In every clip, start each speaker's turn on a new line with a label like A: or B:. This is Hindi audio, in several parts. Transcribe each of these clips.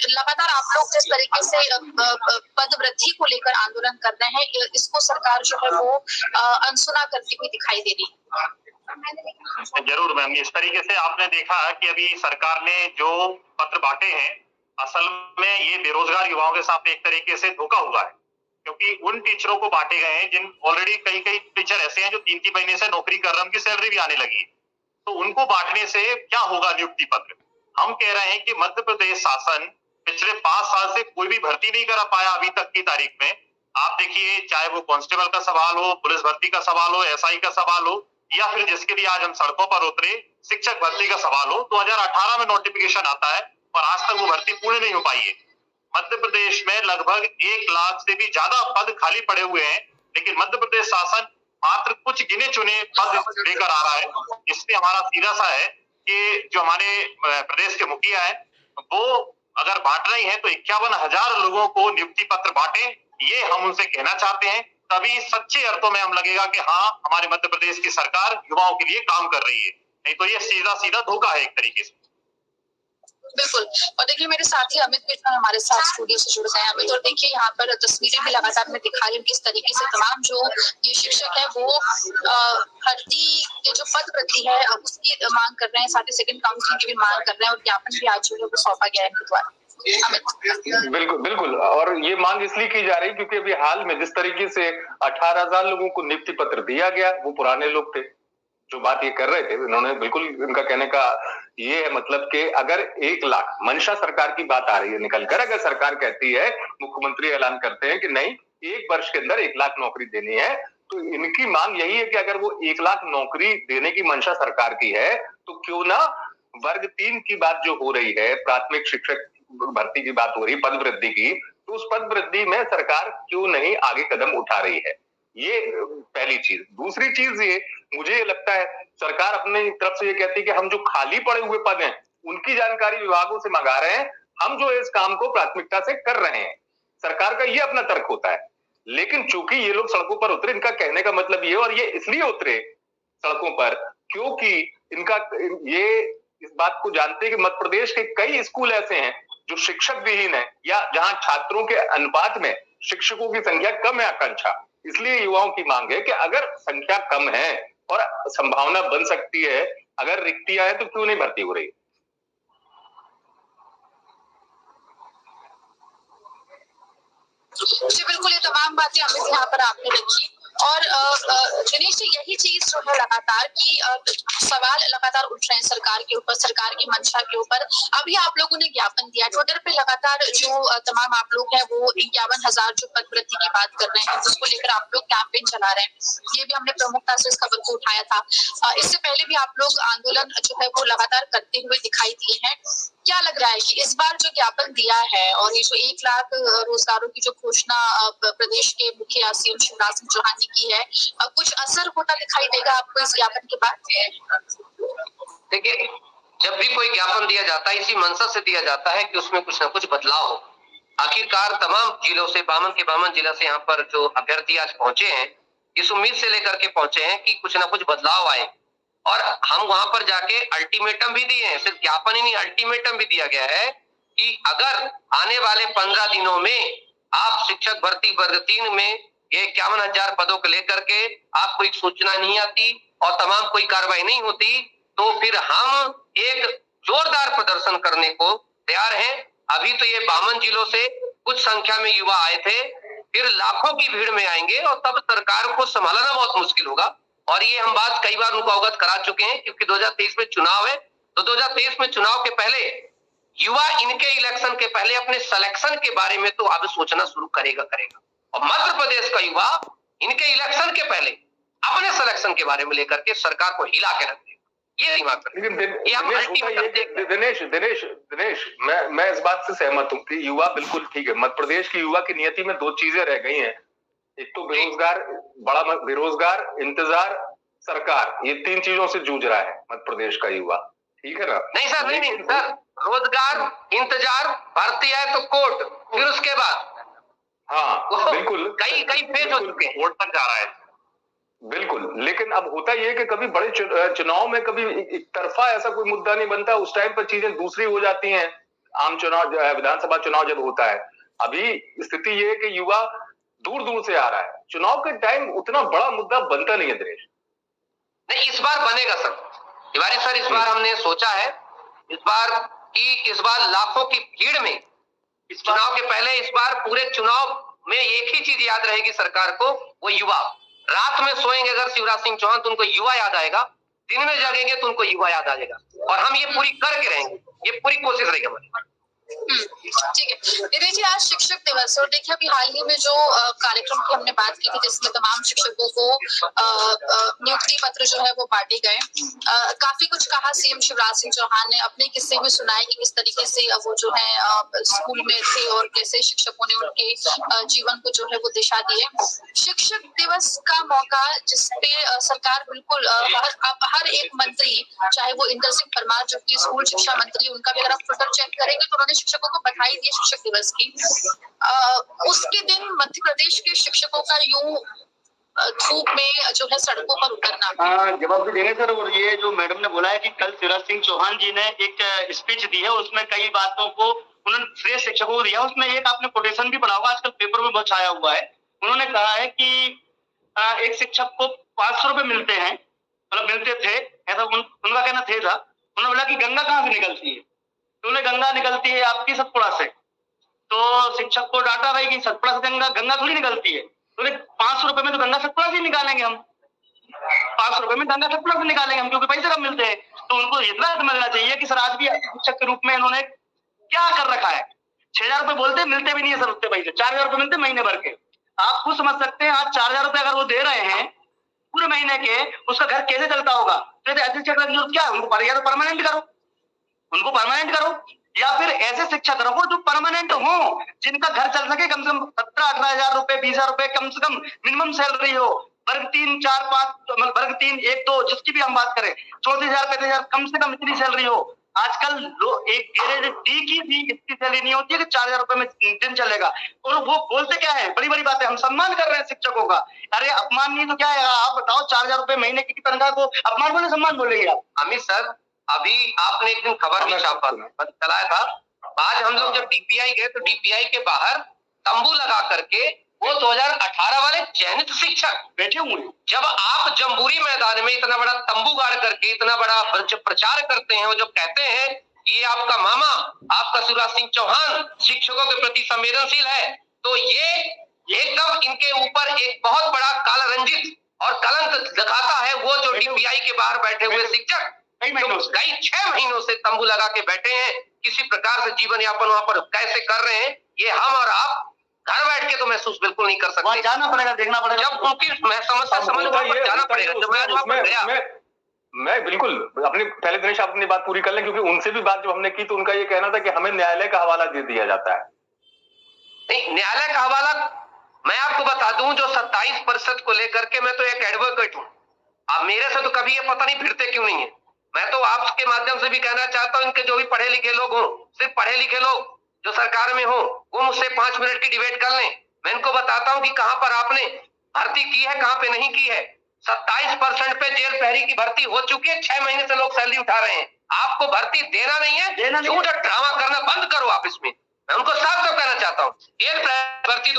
A: लगातार आप लोग जिस तरीके से पद वृद्धि को लेकर आंदोलन कर रहे हैं, इसको सरकार जो है वो अनसुना करती हुई दिखाई दे रही है।
B: जरूर मैम, इस तरीके से आपने देखा कि अभी सरकार ने जो पत्र बांटे हैं, असल में ये बेरोजगार युवाओं के साथ एक तरीके से धोखा हुआ है, क्योंकि उन टीचरों को बांटे गए हैं जिन ऑलरेडी कई टीचर ऐसे हैं जो 3-3 महीने से नौकरी कर रहे हैं, उनकी सैलरी भी आने लगी। तो उनको बांटने से क्या होगा नियुक्ति पत्र? हम कह रहे हैं कि मध्य प्रदेश शासन पिछले 5 साल से कोई भी भर्ती नहीं करा पाया अभी तक की तारीख में। आप देखिए, चाहे वो कांस्टेबल का सवाल हो, पुलिस भर्ती का सवाल हो, एसआई का सवाल हो, या फिर जिसके लिए आज हम सड़कों पर उतरे शिक्षक भर्ती का सवाल हो, 2018 में नोटिफिकेशन आता है और आज तक वो भर्ती पूर्ण नहीं हो पाई है। मध्य प्रदेश में लगभग 1 लाख से भी ज्यादा पद खाली पड़े हुए हैं, लेकिन मध्य प्रदेश शासन मात्र कुछ गिने चुने पद लेकर आ रहा है। इसलिए हमारा सीधा सा है कि जो हमारे प्रदेश के मुखिया है वो अगर बांट रही है तो 51,000 लोगों को नियुक्ति पत्र बांटे, ये हम उनसे कहना चाहते हैं। तभी सच्चे अर्थों में हम लगेगा कि हाँ, हमारे मध्य प्रदेश की सरकार युवाओं के लिए काम कर रही है, नहीं तो ये सीधा सीधा धोखा है एक तरीके से।
A: बिल्कुल। और देखिए, मेरे साथी अमित भी हमारे साथ स्टूडियो से जुड़ गए हैं। अमित, और देखिए यहाँ पर तस्वीरें भी लगातार मैं दिखा रही हूँ किस तरीके से तमाम जो ये शिक्षक है वो भर्ती ये जो पद वृद्धि है उसकी मांग कर रहे हैं, साथ ही सेकंड काउंसलिंग की भी मांग कर रहे हैं, और ज्ञापन भी आज जो है वो सौंपा गया है इनके द्वारा।
C: बिल्कुल बिल्कुल, और ये मांग इसलिए की जा रही क्योंकि अभी हाल में जिस तरीके से 18,000 लोगों को नियुक्ति पत्र दिया गया, वो पुराने लोग थे जो बात ये कर रहे थे। इन्होंने बिल्कुल, इनका कहने का ये है मतलब कि अगर 1 लाख मंशा सरकार की बात आ रही है निकलकर, अगर सरकार कहती है, मुख्यमंत्री ऐलान करते हैं कि नहीं 1 वर्ष के अंदर 1 लाख नौकरी देनी है, तो इनकी मांग यही है कि अगर वो 1 लाख नौकरी देने की मंशा सरकार की है तो क्यों ना वर्ग 3 की बात जो हो रही है, प्राथमिक शिक्षक भर्ती की बात हो रही है, पद वृद्धि की, तो उस पद वृद्धि में सरकार क्यों नहीं आगे कदम उठा रही है? ये पहली चीज। दूसरी चीज ये मुझे ये लगता है सरकार अपनी तरफ से ये कहती है कि हम जो खाली पड़े हुए पद हैं उनकी जानकारी विभागों से मंगा रहे हैं, हम जो इस काम को प्राथमिकता से कर रहे हैं। सरकार का ये अपना तर्क होता है। लेकिन चूंकि ये लोग सड़कों पर उतरे, इनका कहने का मतलब ये, और ये इसलिए उतरे सड़कों पर क्योंकि इनका ये इस बात को जानते हैं कि मध्य प्रदेश के कई स्कूल ऐसे हैं जो शिक्षक विहीन है, या जहां छात्रों के अनुपात में शिक्षकों की संख्या कम है आकांक्षा। इसलिए युवाओं की मांग है कि अगर संख्या कम है और संभावना बन सकती है, अगर रिक्तियां हैं तो क्यों नहीं भर्ती हो रही?
A: जी बिल्कुल, ये तमाम बातें अमित यहाँ पर आपने रखी। और दिनेश जी, यही चीज जो है लगातार की सवाल लगातार उठ रहे हैं सरकार के ऊपर, सरकार की मंशा के ऊपर। अभी आप लोगों ने ज्ञापन दिया ट्विटर पे, लगातार जो तमाम आप लोग हैं वो 51,000 जो पद वृद्धि की बात कर रहे हैं जिसको लेकर आप लोग कैंपेन चला रहे हैं। ये भी हमने प्रमुखता से इस खबर को उठाया था। इससे पहले भी आप लोग आंदोलन जो है वो लगातार करते हुए दिखाई दिए हैं। क्या लग रहा है कि इस बार जो ज्ञापन दिया है और ये जो 1 लाख रोजगारों की जो घोषणा प्रदेश के मुखिया सीएम शिवराज सिंह चौहान ने की है, कुछ असर होता दिखाई देगा आपको इस ज्ञापन के बाद?
D: देखिए, जब भी कोई ज्ञापन दिया जाता है इसी मंशा से दिया जाता है कि उसमें कुछ न कुछ बदलाव हो। आखिरकार तमाम जिलों से 52 जिला से यहाँ पर जो अभ्यर्थी आज पहुंचे हैं, इस उम्मीद से लेकर के पहुंचे हैं कि कुछ न कुछ बदलाव आए, और हम वहां पर जाके अल्टीमेटम भी दिए हैं। सिर्फ ज्ञापन ही नहीं, अल्टीमेटम भी दिया गया है कि अगर आने वाले 15 दिनों में आप शिक्षक भर्ती वर्ग 3 में ये 51,000 पदों को लेकर के आपको एक सूचना नहीं आती और तमाम कोई कार्रवाई नहीं होती, तो फिर हम एक जोरदार प्रदर्शन करने को तैयार हैं। अभी तो ये 52 जिलों से कुछ संख्या में युवा आए थे, फिर लाखों की भीड़ में आएंगे और तब सरकार को संभालना बहुत मुश्किल होगा। और ये हम बात कई बार उनको अवगत करा चुके हैं, क्योंकि 2023 में चुनाव है, तो 2023 में चुनाव के पहले युवा इनके इलेक्शन के पहले अपने सिलेक्शन के बारे में तो अब सोचना शुरू करेगा। और मध्य प्रदेश का युवा इनके इलेक्शन के पहले अपने सिलेक्शन के बारे में लेकर के सरकार को हिला के रख देगा। ये
C: दिनेश, मैं इस बात से सहमत हूँ कि युवा बिल्कुल ठीक है। मध्य प्रदेश की युवा की नियति में 2 चीजें रह गई हैं, एक तो बड़ा बेरोजगार, इंतजार, सरकार, ये 3 चीजों से जूझ रहा है मध्य प्रदेश का युवा, ठीक है ना?
D: नहीं सर, नहीं सर, रोजगार, इंतजार, भर्ती है तो कोर्ट, फिर उसके बाद
C: हाँ बिल्कुल
D: कई फेज हो चुके हैं,
B: कोर्ट तक जा रहा है।
C: बिल्कुल, लेकिन अब होता यह है कि कभी बड़े चुनाव में कभी एक तरफा ऐसा कोई मुद्दा नहीं बनता, उस टाइम पर चीजें दूसरी हो जाती हैं। आम चुनाव, विधानसभा चुनाव जब होता है, अभी स्थिति ये है कि युवा दूर दूर से आ रहा है, चुनाव के टाइम उतना बड़ा मुद्दा बनता नहीं है दिनेश।
D: नहीं, इस बार बनेगा सर तिवारी सर, इस बार हमने सोचा है इस बार लाखों की भीड़ में, इस चुनाव के पहले इस बार पूरे चुनाव में एक ही चीज याद रहेगी सरकार को, वो युवा। रात में सोएंगे अगर शिवराज सिंह चौहान तो उनको युवा याद आएगा, दिन में जागेंगे तो उनको युवा याद आ जाएगा, और हम ये पूरी करके रहेंगे, ये पूरी कोशिश रहेगी हमारी।
A: ठीक है दिनेश जी, आज शिक्षक दिवस और देखिए अभी हाल ही में जो कार्यक्रम की हमने बात की थी जिसमें तमाम शिक्षकों को नियुक्ति पत्र जो है वो बांटे गए, काफी कुछ कहा सीएम शिवराज सिंह चौहान ने, अपने किस्से भी सुनाए कि किस तरीके से वो जो है स्कूल में थे और कैसे शिक्षकों ने उनके जीवन को जो है वो दिशा दी है। शिक्षक दिवस का मौका जिसपे सरकार बिल्कुल हर एक मंत्री, चाहे वो इंदर सिंह परमार जो की स्कूल शिक्षा मंत्री, उनका भी अगर आप ट्विटर चेक करेंगे तो उन्होंने शिक्षकों को बधाई दी शिक्षक दिवस की। उसके दिन मध्य प्रदेश के शिक्षकों का यूं धूप में जो है सड़कों पर उतरना।
E: जवाब भी देंगे सर। और ये जो मैडम ने बोला है कि कल शिवराज सिंह चौहान जी ने एक स्पीच दी है, उसमें कई बातों को उन्होंने फ्रेश शिक्षकों को दिया, उसमें एक आपने कोटेशन भी पढ़ा होगा, आजकल पेपर में बहुत छाया हुआ है। उन्होंने कहा है कि एक शिक्षक को 500 रुपए मिलते हैं, मतलब मिलते थे, ऐसा उनका कहना था। उन्होंने बोला कि गंगा कहाँ से निकलती है, तो उन्हें गंगा निकलती है आपकी सतपुड़ा से। तो शिक्षक को डांटा भाई कि सतपुड़ा से गंगा थोड़ी निकलती है, तो 500 रुपए में तो गंगा सतपुड़ा से निकालेंगे हम, 500 रुपए में गंगा सतपुड़ा से निकालेंगे हम, क्योंकि पैसे कम मिलते हैं। तो उनको इतना समझना चाहिए कि सर आज भी शिक्षक के रूप में इन्होंने क्या कर रखा है। 6000 रुपए बोलते मिलते भी नहीं है सर उतने पैसे, 4000 रुपए मिलते महीने भर के। आप खुद समझ सकते हैं, आज 4000 रुपए अगर वो दे रहे हैं पूरे महीने के, उसका घर कैसे चलता होगा। तो ऐसे शिक्षक क्या उनको या तो परमानेंट करो, उनको परमानेंट करो, या फिर ऐसे शिक्षक रखो जो परमानेंट हो, जिनका घर चल सके, कम से कम 17-18 हजार रुपए, 20,000 रुपए कम से कम मिनिमम सैलरी हो। वर्ग 3, 4, 5, वर्ग 3, 1, 2 जिसकी भी हम बात करें, 34,000, 35,000 कम से कम इतनी सैलरी हो। आजकल एक गैरेज डी की भी इतनी सैलरी नहीं होती है कि 4,000 रुपए में दिन चलेगा। और वो बोलते क्या है, बड़ी बड़ी बातें, हम सम्मान कर रहे हैं शिक्षकों का। अरे अपमान नहीं तो क्या है, आप बताओ 4,000 रुपए महीने की तनख्वाह को अपमान बोले सम्मान बोलेंगे आप।
D: अमित सर, अभी आपने एक दिन खबर भी छापा चलाया था, आज हम लोग जब डीपीआई गए तो डीपीआई के बाहर तंबू लगा करके वो 2018 वाले चयनित शिक्षक बैठे हुए हैं। जब आप जम्बूरी मैदान में इतना बड़ा तंबू गाड़ करके इतना बड़ा प्रचार करते हैं, वो जब कहते हैं कि ये आपका मामा, आपका शिवराज सिंह चौहान शिक्षकों के प्रति संवेदनशील है, तो ये एकदम इनके ऊपर एक बहुत बड़ा काला रंजित और कलंक दिखाता है। वो जो डीपीआई के बाहर बैठे हुए शिक्षक कई 6 महीनों से तंबू लगा के बैठे हैं, किसी प्रकार से जीवन यापन वहां पर कैसे कर रहे हैं, ये हम और आप घर बैठ के तो महसूस बिल्कुल नहीं कर सकते।
E: जाना पड़ेगा, देखना पड़ेगा,
D: जब उनकी समस्या समझ जाना पड़ेगा। जब मैं वहां पर गया,
C: मैं बिल्कुल अपनी, पहले दिनेश आप अपनी बात पूरी कर लें, क्योंकि उनसे भी बात जब हमने की तो उनका ये कहना था कि हमें न्यायालय का हवाला दे दिया जाता है।
D: नहीं, न्यायालय का हवाला मैं आपको बता दूं, जो 27% को लेकर के मैं तो एक एडवोकेट हूं। अब मेरे से तो कभी ये पता नहीं फिरते क्यों नहीं है। मैं तो आपके माध्यम से भी कहना चाहता हूं, इनके जो भी पढ़े लिखे लोग हों, सिर्फ पढ़े लिखे लोग जो सरकार में हो, वो मुझसे 5 मिनट की डिबेट कर लें। मैं इनको बताता हूं कि कहां पर आपने भर्ती की है, कहां पे नहीं की है। 27% पे जेल प्रहरी की भर्ती हो चुकी है, 6 महीने से लोग सैलरी उठा रहे हैं। आपको भर्ती देना नहीं है, झूठ और ड्रामा करना बंद करो आप इसमें। मैं उनको साफ साफ कहना चाहता हूँ, जेल भर्ती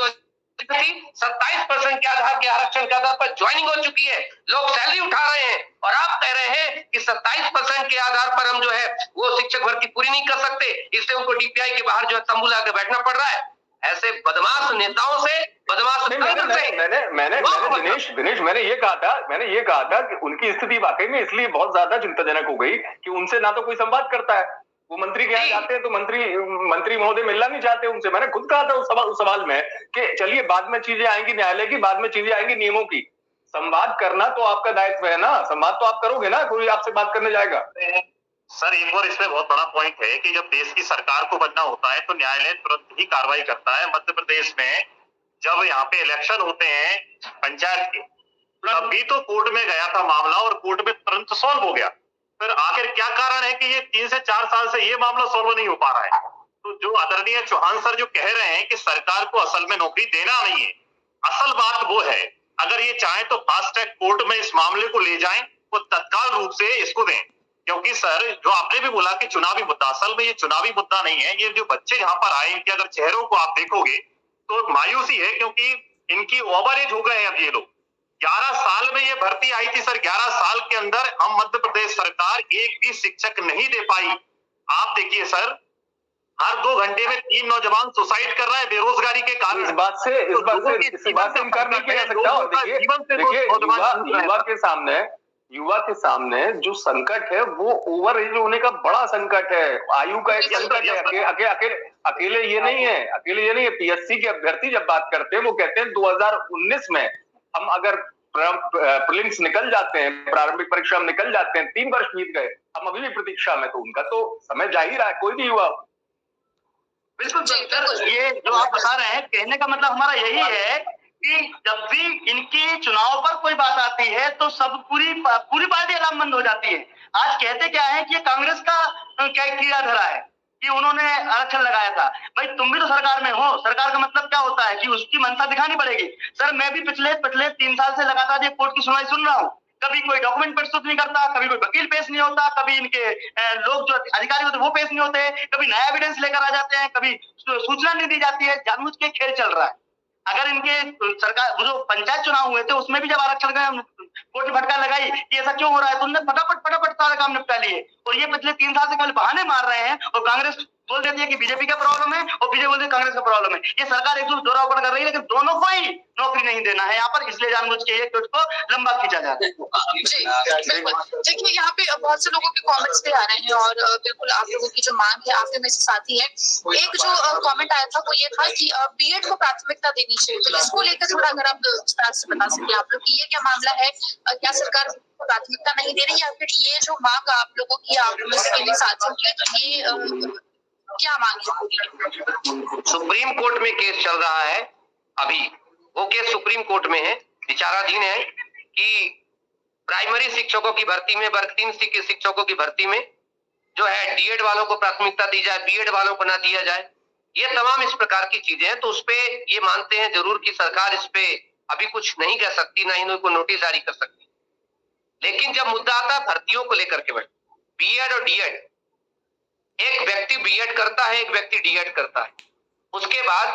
D: 27% के आधार के आरक्षण के आधार पर ज्वाइनिंग हो चुकी है, लोग सैलरी उठा रहे हैं, और आप कह रहे हैं कि 27% के आधार पर हम जो है वो शिक्षक भर्ती पूरी नहीं कर सकते, इसलिए उनको डीपीआई के बाहर जो है तंबू लगा के बैठना पड़ रहा है। ऐसे बदमाश नेताओं से, बदमाश
C: दिनेश मैंने ये कहा था कि उनकी स्थिति वाकई में इसलिए बहुत ज्यादा चिंताजनक हो गई कि उनसे ना तो कोई संवाद करता है। वो मंत्री के यहाँ जाते हैं तो मंत्री महोदय मिलना नहीं चाहते उनसे। मैंने खुद कहा था उस सवाल में कि चलिए बाद में चीजें आएंगी न्यायालय की, बाद में चीजें आएंगी नियमों की, संवाद करना तो आपका दायित्व है ना, संवाद तो आप करोगे ना, कोई आपसे बात करने जाएगा।
B: सर एक और इसमें बहुत बड़ा पॉइंट है कि जब देश की सरकार को बनना होता है तो न्यायालय तुरंत ही कार्रवाई करता है। मध्य प्रदेश में जब यहाँ पे इलेक्शन होते हैं पंचायत के, तभी तो कोर्ट में गया था मामला और कोर्ट में तुरंत सॉल्व हो गया। फिर आखिर क्या कारण है कि ये 3 से 4 साल से ये मामला सॉल्व नहीं हो पा रहा है? तो जो आदरणीय चौहान सर जो कह रहे हैं कि सरकार को असल में नौकरी देना नहीं है, असल बात वो है अगर ये चाहे तो फास्ट ट्रैक कोर्ट में इस मामले को ले जाएं, वो तत्काल रूप से इसको दें। क्योंकि सर जो आपने भी बोला कि चुनावी मुद्दा, असल में ये चुनावी मुद्दा नहीं है। ये जो बच्चे यहाँ पर आए, इनके अगर चेहरों को आप देखोगे तो मायूसी है, क्योंकि इनकी ओवर एज हो गए हैं अब ये लोग। 11 साल में ये भर्ती आई थी सर, 11 साल के अंदर हम मध्य प्रदेश सरकार एक भी शिक्षक नहीं दे पाई। आप देखिए सर, हर 2 घंटे में 3 नौजवान सुसाइड कर रहे हैं बेरोजगारी के कारण।
C: इस बात से इनकार नहीं किया जा सकता। देखिए युवा के सामने जो संकट है वो ओवर एज होने का बड़ा संकट है, आयु का एक संकट है। अकेले ये नहीं है। पीएससी के अभ्यर्थी जब बात करते हैं वो कहते हैं 2019 में हम अगर प्रीलिम्स निकल जाते हैं, प्रारंभिक परीक्षा में निकल जाते हैं, 3 वर्ष बीत गए, हम अभी भी प्रतीक्षा में। तो उनका तो समय जा ही रहा है, कोई भी युवा।
E: बिल्कुल सर, ये जो आप बता रहे हैं, कहने का मतलब हमारा यही है कि जब भी इनकी चुनाव पर कोई बात आती है तो सब पूरी पार्टी अलामबंद हो जाती है। आज कहते क्या है कि कांग्रेस का क्या कीड़ा धरा है कि उन्होंने आरक्षण लगाया था। भाई तुम भी तो सरकार में हो, सरकार का मतलब क्या होता है कि उसकी मंशा दिखानी पड़ेगी। सर मैं भी पिछले 3 साल से लगातार ये कोर्ट की सुनवाई सुन रहा हूँ। कभी कोई डॉक्यूमेंट प्रस्तुत नहीं करता, कभी कोई वकील पेश नहीं होता, कभी इनके लोग जो अधिकारी होते हैं वो पेश नहीं होते, कभी नया एविडेंस लेकर आ जाते हैं, कभी सूचना नहीं दी जाती है। जानबूझ के खेल चल रहा है। अगर इनके सरकार जो पंचायत चुनाव हुए थे उसमें भी जब आरक्षण का कोर्ट भटका लगाई कि ऐसा क्यों हो रहा है, तो उन्होंने फटाफट सारा काम निपटा लिए। और ये पिछले 3 साल से केवल बहाने मार रहे हैं और कांग्रेस बोल देती है कि बीजेपी का प्रॉब्लम है और बीजेपी बोलती है कांग्रेस का प्रॉब्लम है। ये सरकार एक दूसरे दोहरापन कर रही है, लेकिन दोनों को ही नौकरी नहीं देना है यहाँ पर, इसलिए जानबूझ के ये को लंबा खींचा जाता है।
A: जी बिल्कुल। देखिए यहाँ पे बहुत से लोगों के कमेंट्स भी आ रहे हैं और बिल्कुल आप लोगों की जो मांग है आपके में से साथी है। एक जो कमेंट आया था वो ये था कि बीएड को प्राथमिकता देनी चाहिए, तो इसको लेकर थोड़ा अगर आप विस्तार से बता सकें आप लोग कि ये क्या मामला है, क्या सरकार को प्राथमिकता नहीं दे रही या फिर ये जो मांग आप लोगों की आप में से साथियों की, तो ये क्या मांग है?
D: सुप्रीम कोर्ट में केस चल रहा है अभी, वो केस सुप्रीम कोर्ट में है, विचाराधीन है कि प्राइमरी शिक्षकों की भर्ती में, वर्ग 3 के शिक्षकों की भर्ती में जो है डीएड वालों को प्राथमिकता दी जाए, बीएड वालों को ना दिया जाए। ये तमाम इस प्रकार की चीजें हैं। तो उस पे ये मानते हैं जरूर कि सरकार इस पे अभी कुछ नहीं कह सकती, ना ही कोई नोटिस जारी कर सकती। लेकिन जब मुद्दा आता है भर्तियों को लेकर के बीएड और डीएड, एक व्यक्ति बीएड करता है, एक व्यक्ति डीएड करता है, उसके बाद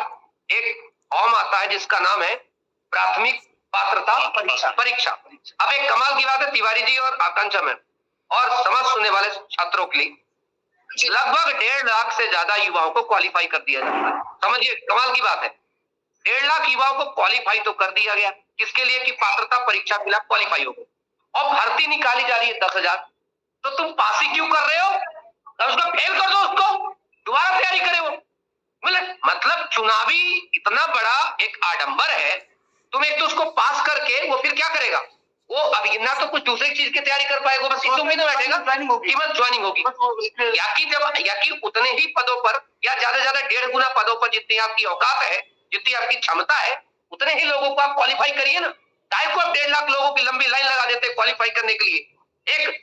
D: एक फॉर्म आता है जिसका नाम है प्राथमिक पात्रता परीक्षा। अब एक कमाल की बात है तिवारी जी और आकांक्षा मैम और समझ सुनने वाले छात्रों के लिए लगभग 1.5 लाख से ज्यादा युवाओं को क्वालिफाई कर दिया जाता है। समझिए कमाल की बात है, 1.5 लाख युवाओं को क्वालिफाई तो कर दिया गया, किसके लिए कि पात्रता परीक्षा के लिए क्वालिफाई हो गए, और भर्ती निकाली जा रही है 10,000। तो तुम पास ही क्यों कर रहे हो? उसको फेल कर दो, उसको दोबारा तैयारी करे वो। मतलब चुनावी इतना बड़ा एक आडंबर है। तुम एक तो उसको पास करके वो फिर क्या करेगा, वो अभी ना तो कुछ दूसरी चीज की तैयारी कर पाएगा, बस इस उम्मीद में बैठेगा ज्वाइनिंग होगी, या कि उतने ही पदों पर या ज्यादा से ज्यादा 1.5 गुना पदों पर जितनी आपकी औकात है, जितनी आपकी क्षमता है, उतने ही लोगों को आप क्वालिफाई करिए ना। काय को आप 1.5 लाख लोगों की लंबी लाइन लगा देते क्वालिफाई करने के लिए,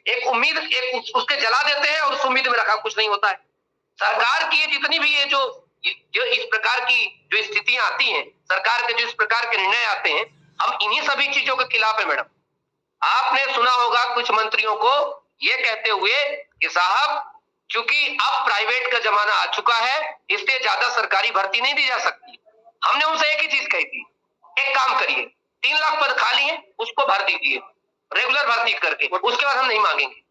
D: एक उम्मीद एक उसके जला देते हैं और उस उम्मीद में रखा कुछ नहीं होता है। सरकार की जितनी भी ये जो इस प्रकार की जो स्थितियां आती हैं, सरकार के जो इस प्रकार के निर्णय आते हैं, हम इन्हीं सभी चीजों के खिलाफ है मैडम। आपने सुना होगा कुछ मंत्रियों को ये कहते हुए कि साहब चूंकि अब प्राइवेट का जमाना आ चुका है इसलिए ज्यादा सरकारी भर्ती नहीं दी जा सकती। हमने उनसे एक ही चीज कही थी, एक काम करिए, 3 लाख पद खाली है उसको भर दीजिए रेगुलर भर्ती करके, उसके बाद हम नहीं मांगेंगे।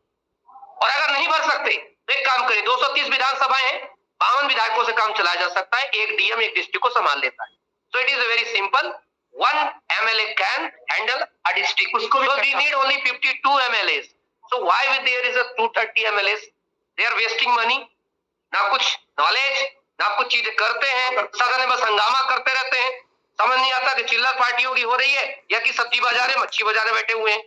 D: और अगर नहीं भर सकते तो एक काम करिए, 230 विधानसभाएं हैं, 52 विधायकों से काम चलाया जा सकता है, एक डीएम एक डिस्ट्रिक्ट को संभाल लेता है। So it is very simple, 1 MLA can handle a district. So we need only 52 MLAs. So why there is a 230 MLAs? They are wasting money. ना कुछ नॉलेज, ना कुछ चीजें करते हैं, सदन में बस हंगामा करते रहते हैं। समझ नहीं आता कि चिल्लर पार्टियों की हो रही है या कि सब्जी बाजारे मच्छी बाजारे बैठे हुए हैं,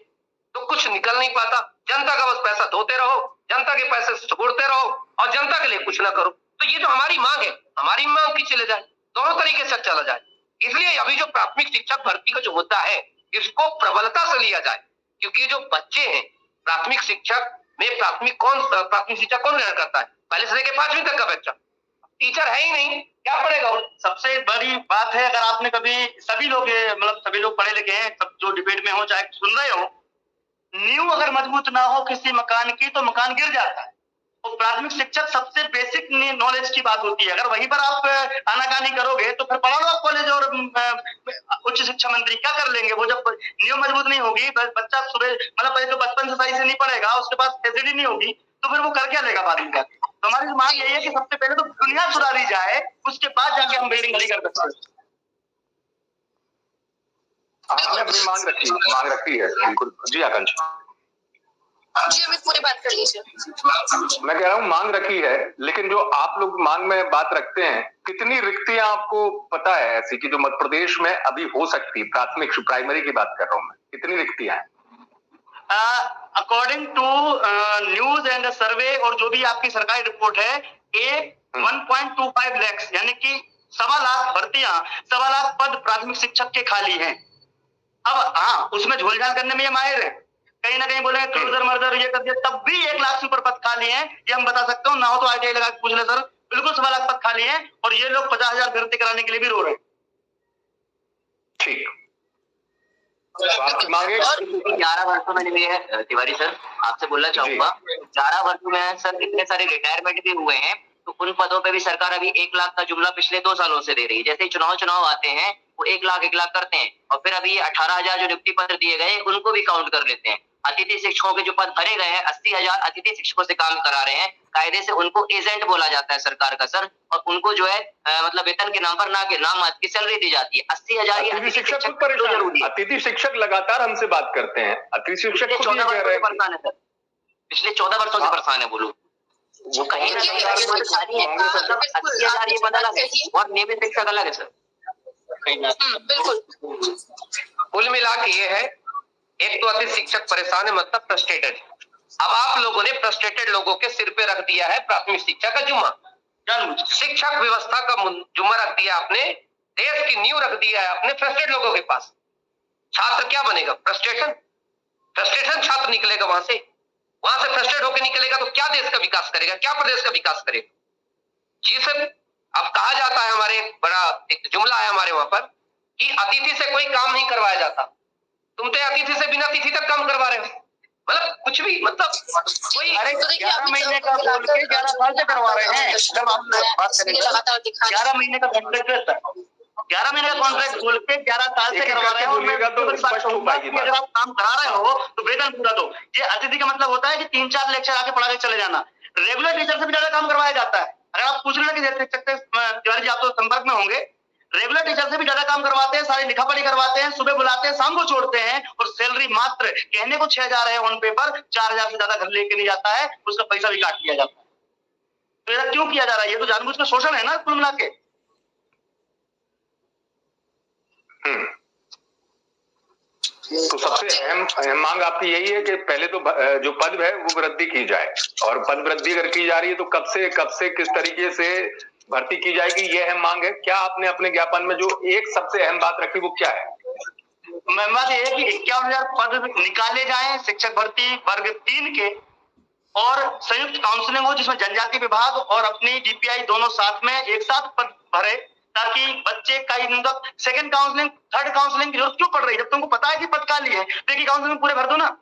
D: तो कुछ निकल नहीं पाता। जनता का बस पैसा धोते रहो, जनता के पैसे छोड़ते रहो और जनता के लिए कुछ ना करो। तो ये जो हमारी मांग है, हमारी मांग की चले जाए, दोनों तरीके से चला जाए। इसलिए अभी जो प्राथमिक शिक्षक भर्ती का जो मुद्दा है इसको प्रबलता से लिया जाए, क्योंकि जो बच्चे हैं प्राथमिक शिक्षक में प्राथमिक शिक्षक कौन ग्रहण करता है? पहले से लेकर 5वीं तक का बच्चा, टीचर है ही नहीं, क्या पढ़ेगा?
E: सबसे बड़ी बात है, अगर आपने कभी सभी लोग पढ़े लिखे हैं, सब जो डिबेट में हो चाहे सुन रहे हो, नींव अगर मजबूत ना हो किसी मकान की तो मकान गिर जाता है। और प्राथमिक शिक्षक सबसे बेसिक नॉलेज की बात होती है। अगर वहीं पर आप आनाकानी करोगे तो फिर पढ़ा लो आप कॉलेज और उच्च शिक्षा मंत्री क्या कर लेंगे। वो जब नींव मजबूत नहीं होगी, बच्चा सुबह मतलब पहले तो बचपन से सही से नहीं पढ़ेगा, उसके पास फैसिलिटी नहीं होगी, तो फिर वो कर क्या लेगा बाद में जाके। तो हमारी मांग यही है कि सबसे पहले तो बुनियाद सुधारी जाए, उसके बाद जाके हम बिल्डिंग खड़ी कर सकते हैं।
C: आपने अपनी मांग रखी है बिल्कुल। जी आकांक्षा।
A: जी अमित, पूरी बात कर लीजिए।
C: मैं कह रहा हूँ मांग रखी है, लेकिन जो आप लोग मांग में बात रखते हैं, कितनी रिक्तियां आपको पता है ऐसी कि जो मध्य प्रदेश में अभी हो सकती, प्राथमिक प्राइमरी की बात कर रहा हूँ मैं, कितनी रिक्तियां हैं?
E: According to news and survey और जो भी आपकी सरकारी रिपोर्ट है, 1.25 लाख यानी कि 1.25 लाख भर्तियां, 1.25 लाख पद प्राथमिक शिक्षक के खाली हैं। अब हाँ, उसमें झोलझाल करने में ये माहिर है, कहीं ना कहीं बोलेंगे क्लोजर मर्जर ये कर दिया, तब भी 1 लाख से ऊपर पद खाली हैं, ये हम बता सकता हूँ। ना हो तो ITI लगा के पूछ ले सर, बिल्कुल 1.25 लाख पद खाली हैं और ये लोग 50,000 भर्ती कराने के लिए भी रो रहे हैं।
C: ठीक, तो आपकी मांगे
F: 11 वर्षों में हुई है। तिवारी सर, आपसे बोलना चाहूंगा, 11 वर्षों में सर इतने सारे रिटायरमेंट भी हुए हैं, तो उन पदों पे भी सरकार अभी 1 लाख का जुमला पिछले 2 सालों से दे रही है। जैसे चुनाव आते हैं वो 1 लाख करते हैं, और फिर अभी 18,000 जो नियुक्ति पत्र दिए गए उनको भी काउंट कर लेते हैं। अतिथि शिक्षकों के जो पद भरे गए हैं, 80,000 अतिथि शिक्षकों से काम करा रहे हैं, कायदे से उनको एजेंट बोला जाता है सरकार का सर, और उनको जो है मतलब वेतन के नाम पर ना के नाम की सैलरी दी जाती है। 80,000
C: अतिथि शिक्षक खुद परेशान, अतिथि शिक्षक लगातार हमसे बात करते हैं, अतिथि शिक्षक खुद ये कह रहे हैं
F: परेशान है सर, पिछले 14 वर्षों से परेशान है। बोलो वो कहीं ना कहीं 80,000 ये बदला है और नियमित शिक्षक अलग है सर।
A: बिल्कुल,
D: कुल मिला के ये है, एक तो अतिथि शिक्षक परेशान है, मतलब फ्रस्ट्रेटेड। अब आप लोगों ने फ्रस्ट्रेटेड लोगों के सिर पे रख दिया है प्राथमिक शिक्षा का जुम्मा, शिक्षक व्यवस्था का जुम्मा रख दिया आपने, देश की नींव रख दिया है आपने फ्रस्ट्रेटेड लोगों के पास। छात्र क्या बनेगा? फ्रस्ट्रेशन छात्र निकलेगा वहां से फ्रस्ट्रेट होकर निकलेगा तो क्या देश का विकास करेगा, क्या प्रदेश का विकास करेगा? जी सर, अब कहा जाता है, हमारे बड़ा एक जुमला है हमारे वहां पर कि अतिथि से कोई काम नहीं करवाया जाता। तुम तो अतिथि से बिना तिथि तक काम करवा रहे हो, मतलब कुछ भी, मतलब कोई
E: 11 महीने का बोल के 11 साल से करवा रहे हैं। जब आप बात करेंगे 11 महीने का कॉन्ट्रैक्ट है सर, 11 महीने का कॉन्ट्रैक्ट बोल के 11 साल से करवा रहे हो। तो स्पष्ट हो पाएगी बात। अगर आप काम करा रहे हो तो वेतन पूरा दो। ये अतिथि का मतलब होता है कि 3-4 लेक्चर आके पढ़ा के चले जाना। रेगुलर टीचर से भी ज्यादा काम करवाया जाता है। अगर आप पूछ रहे हैं कि तिवारी जी आप तो संपर्क में होंगे, रेगुलर टीचर से भी ज्यादा काम करवाते हैं, सारी लिखा पढ़ी करवाते हैं, सुबह बुलाते हैं, शाम को छोड़ते हैं, और सैलरी मात्र कहने को 6,000 है ऑन पेपर, 4,000 से ज्यादा घर लेके नहीं जाता है, उसका पैसा भी काट लिया जाता है। तो ऐसा क्यों किया जा रहा है? ये तो जानबूझ कर शोषण है ना कुल मिला के।
C: तो सबसे अहम मांग आपकी यही है कि पहले तो जो पद है वो वृद्धि की जाए, और पद वृद्धि अगर की जा रही है तो कब से किस तरीके से भर्ती की जाएगी, ये अहम मांग है। क्या आपने अपने ज्ञापन में जो एक सबसे अहम बात रखी वो क्या है?
E: बात यह है कि 51,000 पद निकाले जाएं शिक्षक भर्ती वर्ग 3 के, और संयुक्त काउंसलिंग हो जिसमें जनजाति विभाग और अपनी DPI दोनों साथ में एक साथ पद भरे, ताकि बच्चे का सेकंड काउंसलिंग थर्ड काउंसलिंग की जरूरत क्यों पड़ रही है? जब तुमको पता है कि पद खाली है तो एक काउंसलिंग पूरे भर दो ना।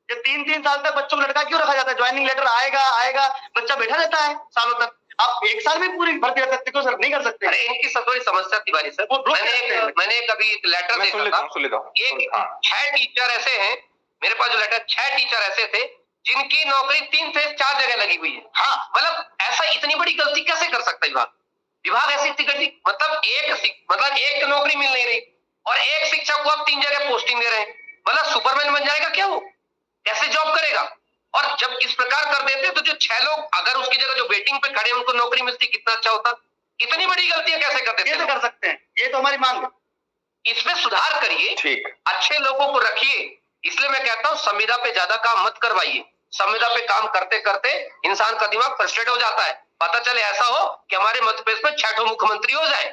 E: ये 3-3 साल तक बच्चों को लटका क्यों रखा जाता है? ज्वाइनिंग लेटर आएगा बच्चा बैठा रहता है सालों तक। आप 1 साल में पूरी भर्ती कर सकते हो सर? नहीं कर सकते।
D: अरे इनकी सबसे समस्या तिवारी सर, मैंने कभी एक लेटर देखा था, ये 6 टीचर ऐसे हैं, मेरे पास जो लेटर 6 टीचर ऐसे थे जिनकी नौकरी 3 से 4 जगह लगी हुई है। हाँ, मतलब ऐसा इतनी बड़ी गलती कैसे कर सकता है विभाग ऐसी गलती? मतलब एक नौकरी मिल नहीं रही और एक शिक्षक को अब 3 जगह पोस्टिंग दे रहे हैं, मतलब सुपरमैन बन जाएगा क्या वो? कैसे जॉब करेगा? और जब इस प्रकार कर देते तो जो 6 लोग अगर उसकी जगह जो वेटिंग पे खड़े उनको नौकरी मिलती, कितना अच्छा होता। इतनी बड़ी गलतियां कैसे कर देते?
E: कैसे कर सकते हैं? ये तो हमारी मांग है,
D: इसमें सुधार करिए,
C: ठीक,
D: अच्छे लोगों को रखिए। इसलिए मैं कहता हूं संविदा पे ज्यादा काम मत करवाइए। संविदा पे काम करते करते इंसान का दिमाग फ्रस्ट्रेट हो जाता है। पता चले ऐसा हो कि हमारे मध्य प्रदेश में 6 मुख्यमंत्री हो जाए,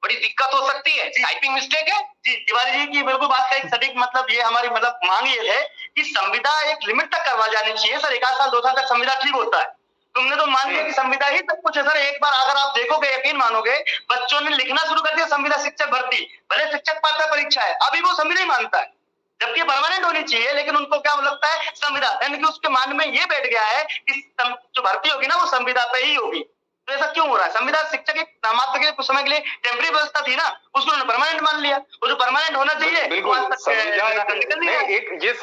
D: बड़ी दिक्कत हो सकती है। टाइपिंग मिस्टेक है
E: जी। तिवारी जी की बिल्कुल बात का एक सटीक मतलब ये हमारी मांग ये है कि संविदा एक लिमिट तक करवा जानी चाहिए सर। 1 साल 2 साल तक संविदा ठीक होता है। तुमने तो मान लिया कि संविदा ही सब कुछ है सर। एक बार अगर आप देखोगे, यकीन मानोगे, बच्चों ने लिखना शुरू कर दिया संविदा शिक्षक भर्ती, भले शिक्षक पात्रता परीक्षा है, अभी वो संविदा ही मानता है। जबकि परमानेंट होनी चाहिए, लेकिन उनको क्या लगता है संविदा, यानी कि उसके मन में ये बैठ गया है कि जो भर्ती होगी ना वो संविदा पे ही होगी। तो ऐसा क्यों हो रहा है? संविदा शिक्षक एक नामात्र के लिए कुछ समय के लिए टेम्परेरी व्यवस्था थी ना, उसको उन्होंने परमानेंट मान लिया, और जो परमानेंट होना चाहिए
C: बिल्कुल ये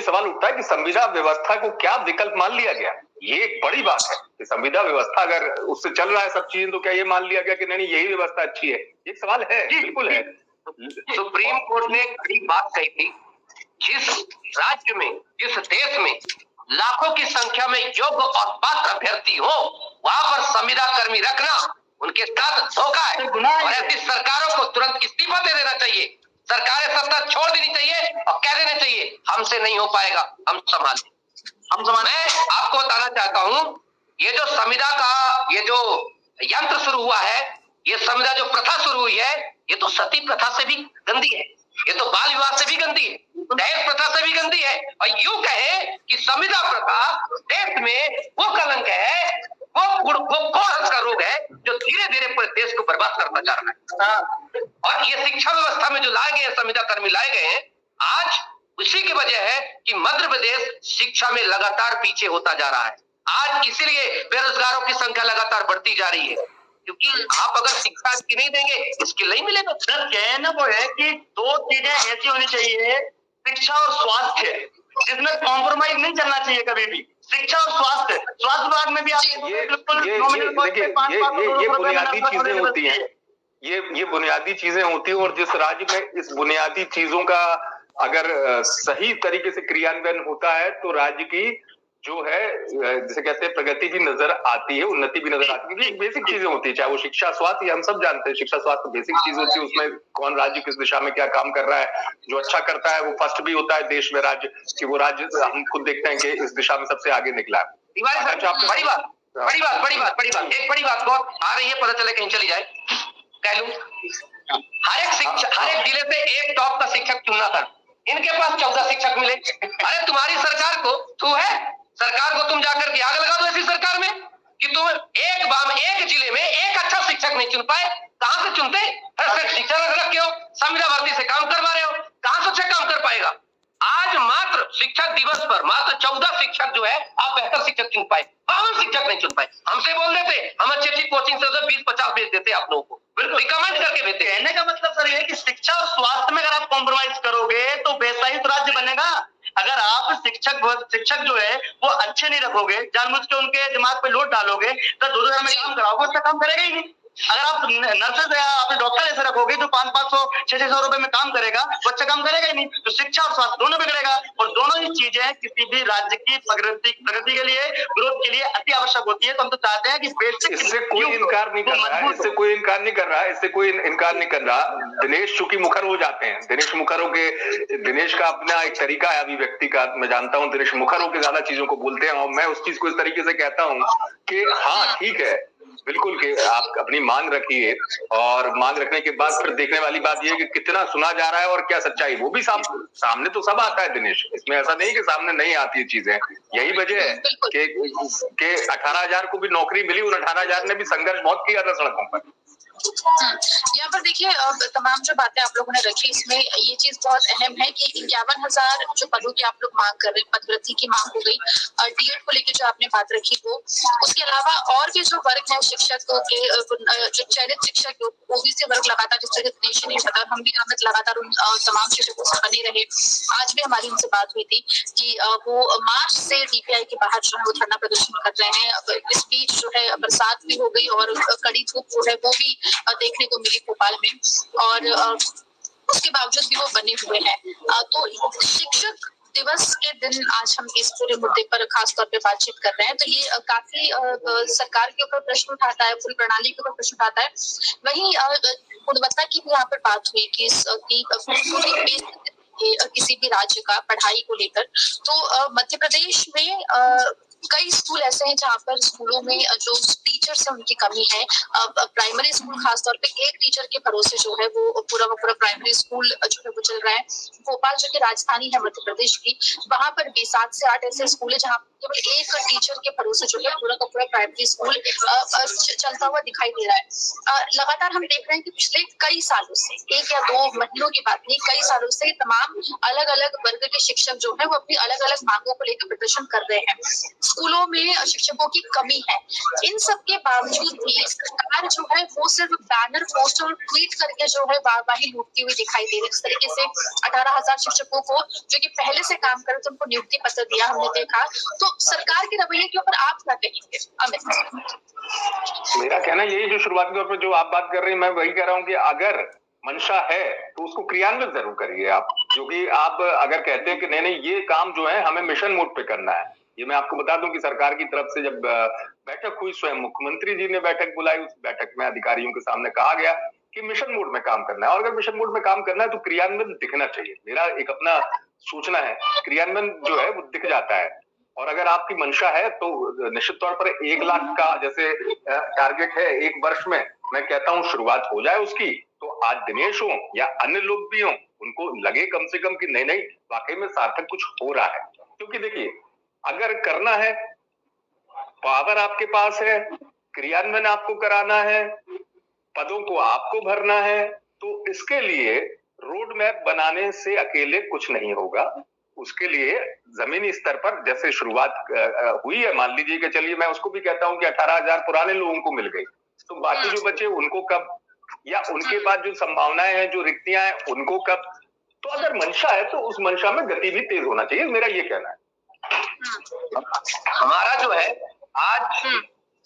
C: सवाल उठता है कि संविदा व्यवस्था को क्या विकल्प मान लिया गया। ये एक बड़ी बात है कि संविदा व्यवस्था अगर उससे चल रहा है सब चीजें, तो क्या ये मान लिया गया कि नहीं यही व्यवस्था अच्छी है? एक सवाल है, बिल्कुल है।
D: सुप्रीम कोर्ट ने एक बड़ी बात कही थी, जिस राज्य में, जिस देश में लाखों की संख्या में योग्य और पात्र अभ्यर्थी हो, वहां पर संविदा कर्मी रखना उनके साथ धोखा है, और ऐसी सरकारों को तुरंत इस्तीफा दे देना चाहिए। सरकारें सत्ता छोड़ देनी चाहिए और कह देना चाहिए हमसे नहीं हो पाएगा, हम संभाल। मैं आपको बताना चाहता हूं, ये जो संविदा का ये जो यंत्र शुरू हुआ है, ये संविदा जो प्रथा शुरू हुई है, ये तो सती प्रथा से भी गंदी है, ये तो बाल विवाह से भी गंदी है, दहेज प्रथा से भी गंदी है, और यूं कहे कि संविदा प्रथा देश में वो कलंक है, वो का रोग है जो धीरे धीरे पूरे देश को बर्बाद करता जा रहा है। और ये शिक्षा व्यवस्था में जो लाए गए संविदा कर्मी लाए गए हैं, आज उसी की वजह है कि मध्य प्रदेश शिक्षा में लगातार पीछे होता जा रहा है। आज इसीलिए बेरोजगारों की संख्या लगातार बढ़ती जा रही है, क्योंकि आप अगर शिक्षा की नहीं देंगे, स्किल नहीं मिलेगा।
E: सर कहना वो है कि दो चीजें ऐसी होनी चाहिए, शिक्षा और स्वास्थ्य, जिसमें कॉम्प्रोमाइज नहीं करना चाहिए कभी भी। शिक्षा और स्वास्थ्य विभाग में भी आप
C: ये बुनियादी चीजें होती हैं, ये बुनियादी चीजें होती हैं, और जिस राज्य में इस बुनियादी चीजों का अगर सही तरीके से क्रियान्वयन होता है तो राज्य की जो है जिसे कहते हैं प्रगति भी नजर आती है, उन्नति भी नजर आती है। बेसिक चीजें होती है, चाहे वो शिक्षा स्वास्थ्य, ये हम सब जानते हैं, शिक्षा स्वास्थ्य बेसिक चीज होती है। उसमें कौन राज्य किस दिशा में क्या काम कर रहा है, जो अच्छा करता है वो फर्स्ट भी होता है देश में राज्य, कि वो राज्य हम खुद देखते हैं कि इस दिशा में सबसे आगे निकला है।
D: बड़ी बात एक बड़ी बात बहुत आ रही है, पता चले कहीं चली जाए, कह लूं हर एक जिले से एक टॉप का शिक्षक चुनना था, इनके पास 14 शिक्षक मिले। अरे तुम्हारी सरकार को तू है, सरकार को तुम जाकर के आग लगा दो ऐसी सरकार में कि तुम एक जिले में एक अच्छा शिक्षक नहीं चुन पाए। कहां से चुनते? शिक्षक रख के हो, संविदा भर्ती से काम करवा रहे हो, कहां से अच्छा काम कर पाएगा? आज मात्र शिक्षक दिवस पर मात्र 14 शिक्षक जो है आप बेहतर शिक्षक चुन पाए, 52 शिक्षक नहीं चुन पाए। हमसे बोल देते, हम अच्छी कोचिंग से 20-50 भेज देते आप लोगों को, बिल्कुल रिकमेंड करके भेजते।
E: कहने का मतलब सर ये कि शिक्षा और स्वास्थ्य में अगर आप कॉम्प्रोमाइज करोगे तो वैसा ही तो राज्य बनेगा। अगर आप शिक्षक जो है वो अच्छे नहीं रखोगे, जानबूझ के उनके दिमाग पे लोड डालोगे, तो 2,000 में काम कराओगे, उसका काम करेगा ही नहीं। अगर आप नर्सेज या आपने डॉक्टर ऐसे रखोगे जो 500, 600 रुपए में काम करेगा, वो अच्छा काम करेगा ही नहीं। तो शिक्षा और स्वास्थ्य दोनों बिगड़ेगा, और दोनों ही चीजें किसी भी राज्य की प्रगति के लिए, ग्रोथ के लिए अति आवश्यक होती है। तो हम तो चाहते हैं कि बेसिक,
C: इससे कोई इनकार नहीं कर रहा है, इससे कोई इनकार नहीं कर रहा। दिनेश चूंकि मुखर हो जाते हैं, दिनेश का अपना एक तरीका है अभिव्यक्ति का, मैं जानता हूँ दिनेश मुखर होकर ज्यादा चीजों को बोलते हैं, और मैं उस चीज को इस तरीके से कहता हूँ कि हाँ ठीक है, बिल्कुल कि आप अपनी मांग रखिए, और मांग रखने के बाद फिर देखने वाली बात यह है कि कितना सुना जा रहा है और क्या सच्चाई, वो भी सामने तो सब आता है दिनेश, इसमें ऐसा नहीं कि सामने नहीं आती है चीजें। यही वजह है कि 18,000 को भी नौकरी मिली, उन 18,000 ने भी संघर्ष बहुत किया था सड़कों पर।
A: यहाँ पर देखिए तमाम जो बातें आप लोगों ने रखी, इसमें ये चीज बहुत अहम है कि 51,000 जो पदों की आप लोग मांग कर रहे हैं, पदवृद्धि की मांग हो गई, और डीएड को लेकर जो आपने बात रखी वो, उसके अलावा और भी जो वर्ग है शिक्षक के, जो चयनित शिक्षक ओबीसी वर्ग लगातार, जिस तरह दिनेश ने बताया, हम भी लगातार उन तमाम शिक्षकों से बने रहे। आज भी हमारी उनसे बात हुई थी कि वो मार्च से डीपीआई के बाहर जो है वो धरना प्रदर्शन कर रहे हैं। इस बीच जो है बरसात भी हो गई और कड़ी धूप जो है वो भी देखने को मिली भोपाल में, और उसके बावजूद भी वो बने हुए हैं। तो शिक्षक दिवस के दिन आज हम इस पूरे मुद्दे पर खास तौर पे बातचीत कर रहे हैं, तो ये काफी सरकार के ऊपर प्रश्न उठाता है, पूरी प्रणाली के ऊपर प्रश्न उठाता है। वहीं गुणवत्ता की भी यहाँ पर बात हुई कि किसी भी राज्य का पढ़ाई को लेकर, तो मध्य प्रदेश में कई स्कूल ऐसे हैं जहाँ पर स्कूलों में जो टीचर्स हैं उनकी कमी है। प्राइमरी स्कूल खासतौर पे एक टीचर के भरोसे जो है वो पूरा प्राइमरी स्कूल जो है वो चल रहा है। भोपाल जो कि राजधानी है मध्य प्रदेश की, वहां पर भी 7 से 8 ऐसे स्कूल है जहाँ केवल एक टीचर के भरोसे जो है पूरा का पूरा प्राइमरी स्कूल चलता हुआ दिखाई दे रहा है। लगातार हम देख रहे हैं कि पिछले कई सालों से, 1 या 2 महीनों की बात नहीं, कई सालों से तमाम अलग अलग वर्ग के शिक्षक जो है वो अपनी अलग अलग मांगों को लेकर प्रदर्शन कर रहे हैं। स्कूलों में शिक्षकों की कमी है। इन सब के बावजूद भी सरकार जो है वो सिर्फ बैनर, पोस्टर और ट्वीट करके जो है वाहवाही लूटती हुई दिखाई दे रही है। इस तरीके से 18,000 शिक्षकों को जो कि पहले से काम कर रहे थे उनको नियुक्ति पत्र दिया हमने देखा। तो सरकार के रवैये के ऊपर आप क्या कहेंगे अमित?
C: मेरा कहना यही, जो शुरुआती तौर पर जो आप बात कर रहे हैं, मैं वही कह रहा हूँ कि अगर मंशा है तो उसको क्रियान्वित जरूर करिए आप। क्योंकि आप अगर कहते हैं कि नहीं नहीं ये काम जो है हमें मिशन मोड पे करना है, ये मैं आपको बता दूं कि सरकार की तरफ से जब बैठक हुई, स्वयं मुख्यमंत्री जी ने बैठक बुलाई, उस बैठक में अधिकारियों के सामने कहा गया कि मिशन मोड में काम करना है, और अगर मिशन मोड में काम करना है तो क्रियान्वयन दिखना चाहिए। मेरा एक अपना सूचना है, क्रियान्वयन जो है वो दिख जाता है। और अगर आपकी मंशा है तो निश्चित तौर पर 1 लाख का जैसे टारगेट है 1 वर्ष में, मैं कहता हूँ शुरुआत हो जाए उसकी, तो आज दिनेश हो या अन्य लोग भी हों, उनको लगे कम से कम कि नहीं नहीं वाकई में सार्थक कुछ हो रहा है। क्योंकि देखिए, अगर करना है, पावर आपके पास है, क्रियान्वयन आपको कराना है, पदों को आपको भरना है, तो इसके लिए रोड मैप बनाने से अकेले कुछ नहीं होगा। उसके लिए जमीनी स्तर पर जैसे शुरुआत हुई है, मान लीजिए कि चलिए मैं उसको भी कहता हूं कि 18,000 पुराने लोगों को मिल गई, तो बाकी जो बचे उनको कब, या उनके बाद जो संभावनाएं हैं, जो रिक्तियां हैं उनको कब। तो अगर मंशा है तो उस मंशा में गति भी तेज होना चाहिए, मेरा ये कहना है।
D: हमारा जो है आज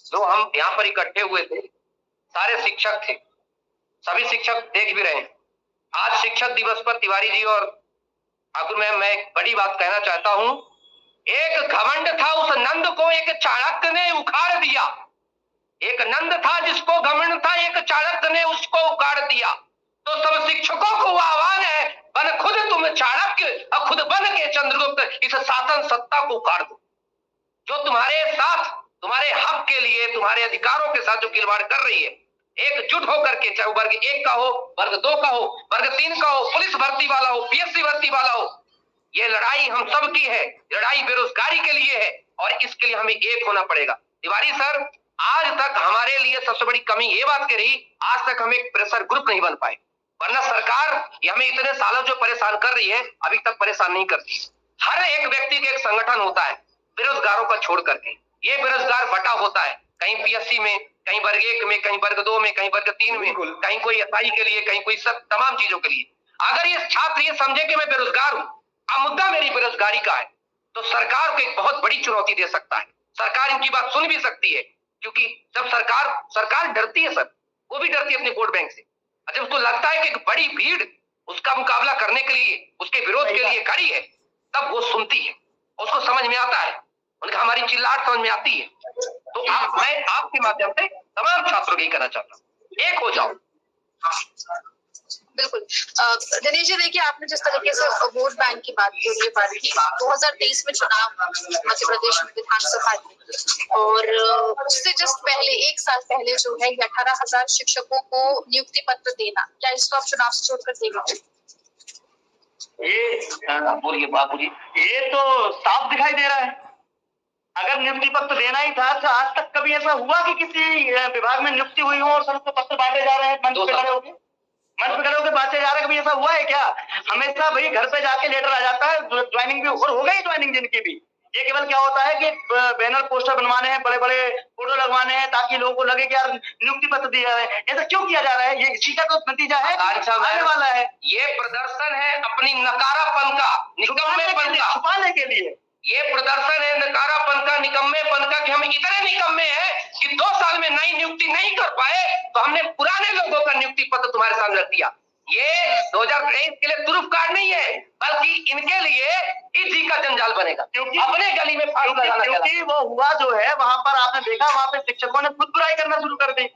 D: जो हम यहाँ पर इकट्ठे हुए थे, सारे शिक्षक थे, सभी शिक्षक देख भी रहे हैं। आज शिक्षक दिवस पर तिवारी जी और ठाकुर मैं एक बड़ी बात कहना चाहता हूं। एक घमंड था, उस नंद को एक चाणक्य ने उखाड़ दिया। एक नंद था जिसको घमंड था, एक चाणक्य ने उसको उखाड़ दिया। तो सब शिक्षकों को आह्वान है, बन खुद तुम चाणक्य और खुद बन के चंद्रगुप्त इस शासन सत्ता को उखाड़ दो, जो तुम्हारे साथ, तुम्हारे हक के लिए, तुम्हारे अधिकारों के साथ जो खिलवाड़ कर रही है। एकजुट होकर के, चाहे वर्ग 1 का हो, वर्ग 2 का हो, वर्ग 3 का हो, पुलिस भर्ती वाला हो, पीएससी भर्ती वाला हो, ये लड़ाई हम सब की है। लड़ाई बेरोजगारी के लिए है और इसके लिए हमें एक होना पड़ेगा। तिवारी सर, आज तक हमारे लिए सबसे बड़ी कमी ये बात की रही, आज तक हम एक प्रेशर ग्रुप नहीं बन पाए, वरना सरकार ये हमें इतने सालों जो परेशान कर रही है अभी तक परेशान नहीं करती। हर एक व्यक्ति का एक संगठन होता है बेरोजगारों का छोड़ करके। ये बेरोजगार बटा होता है, कहीं पीएससी में, कहीं वर्ग 1 में, कहीं वर्ग 2 में, कहीं वर्ग 3 में, कहीं कोई एसआई के लिए, कहीं कोई सब तमाम चीजों के लिए। अगर ये छात्र ये समझे कि मैं बेरोजगार हूं, अब मुद्दा मेरी बेरोजगारी का है, तो सरकार को एक बहुत बड़ी चुनौती दे सकता है। सरकार इनकी बात सुन भी सकती है, क्योंकि जब सरकार डरती है सर, वो भी डरती है अपने वोट बैंक से। जब उसको लगता है कि एक बड़ी भीड़ उसका मुकाबला करने के लिए, उसके विरोध के लिए खड़ी है, तब वो सुनती है, उसको समझ में आता है, उनका हमारी चिल्लाहट समझ में आती है। तो मैं आपके माध्यम से तमाम छात्रों को कहना चाहता हूँ, एक हो जाओ।
A: बिल्कुल। दिनेश जी, देखिए आपने जिस तरीके से वोट बैंक की बात की, ये बात की 2023 में चुनाव मध्य प्रदेश में विधानसभा की, और उससे जस्ट पहले 1 साल पहले जो है 18,000 शिक्षकों को नियुक्ति पत्र देना, क्या इसको आप चुनाव से जोड़कर देंगे?
E: बोलिए, ये तो साफ दिखाई दे रहा है। अगर नियुक्ति पत्र देना ही था तो आज तक कभी ऐसा हुआ कि किसी विभाग में नियुक्ति हुई हो और सबको पत्र बांटे जा रहे हैं, मंच पे खड़े होकर बांटे जा रहे हैं? कभी ऐसा हुआ है क्या? हमेशा भाई घर पे जाके लेटर आ जाता है, ज्वाइनिंग भी, और हो गई ज्वाइनिंग जिनकी भी। ये केवल क्या होता है कि बैनर पोस्टर बनवाने हैं, बड़े बड़े फोटो लगवाने हैं, ताकि लोगों को लगे कि यार नियुक्ति पत्र दिया है। ऐसा क्यों किया जा रहा है? ये इसी का तो नतीजा है, आने वाला है।
D: ये प्रदर्शन है अपनी नकारापन का, निकम्मेपन का,
E: छुपाने के लिए।
D: ये प्रदर्शन है नकारापन का, निकम्मेपन का, कि हम इतने निकम्मे हैं कि 2 साल में नई नियुक्ति नहीं कर पाए, तो हमने पुराने लोगों का नियुक्ति पत्र तुम्हारे सामने रख दिया। ये 2023 के लिए तुरुफ कार्ड नहीं है, बल्कि इनके लिए ईजी का जंजाल बनेगा, क्योंकि अपने गली में फांसी लगाना।
E: क्योंकि वो हुआ जो है, वहां पर आपने देखा, वहां पे शिक्षकों ने खुद बुराई करना शुरू कर दी।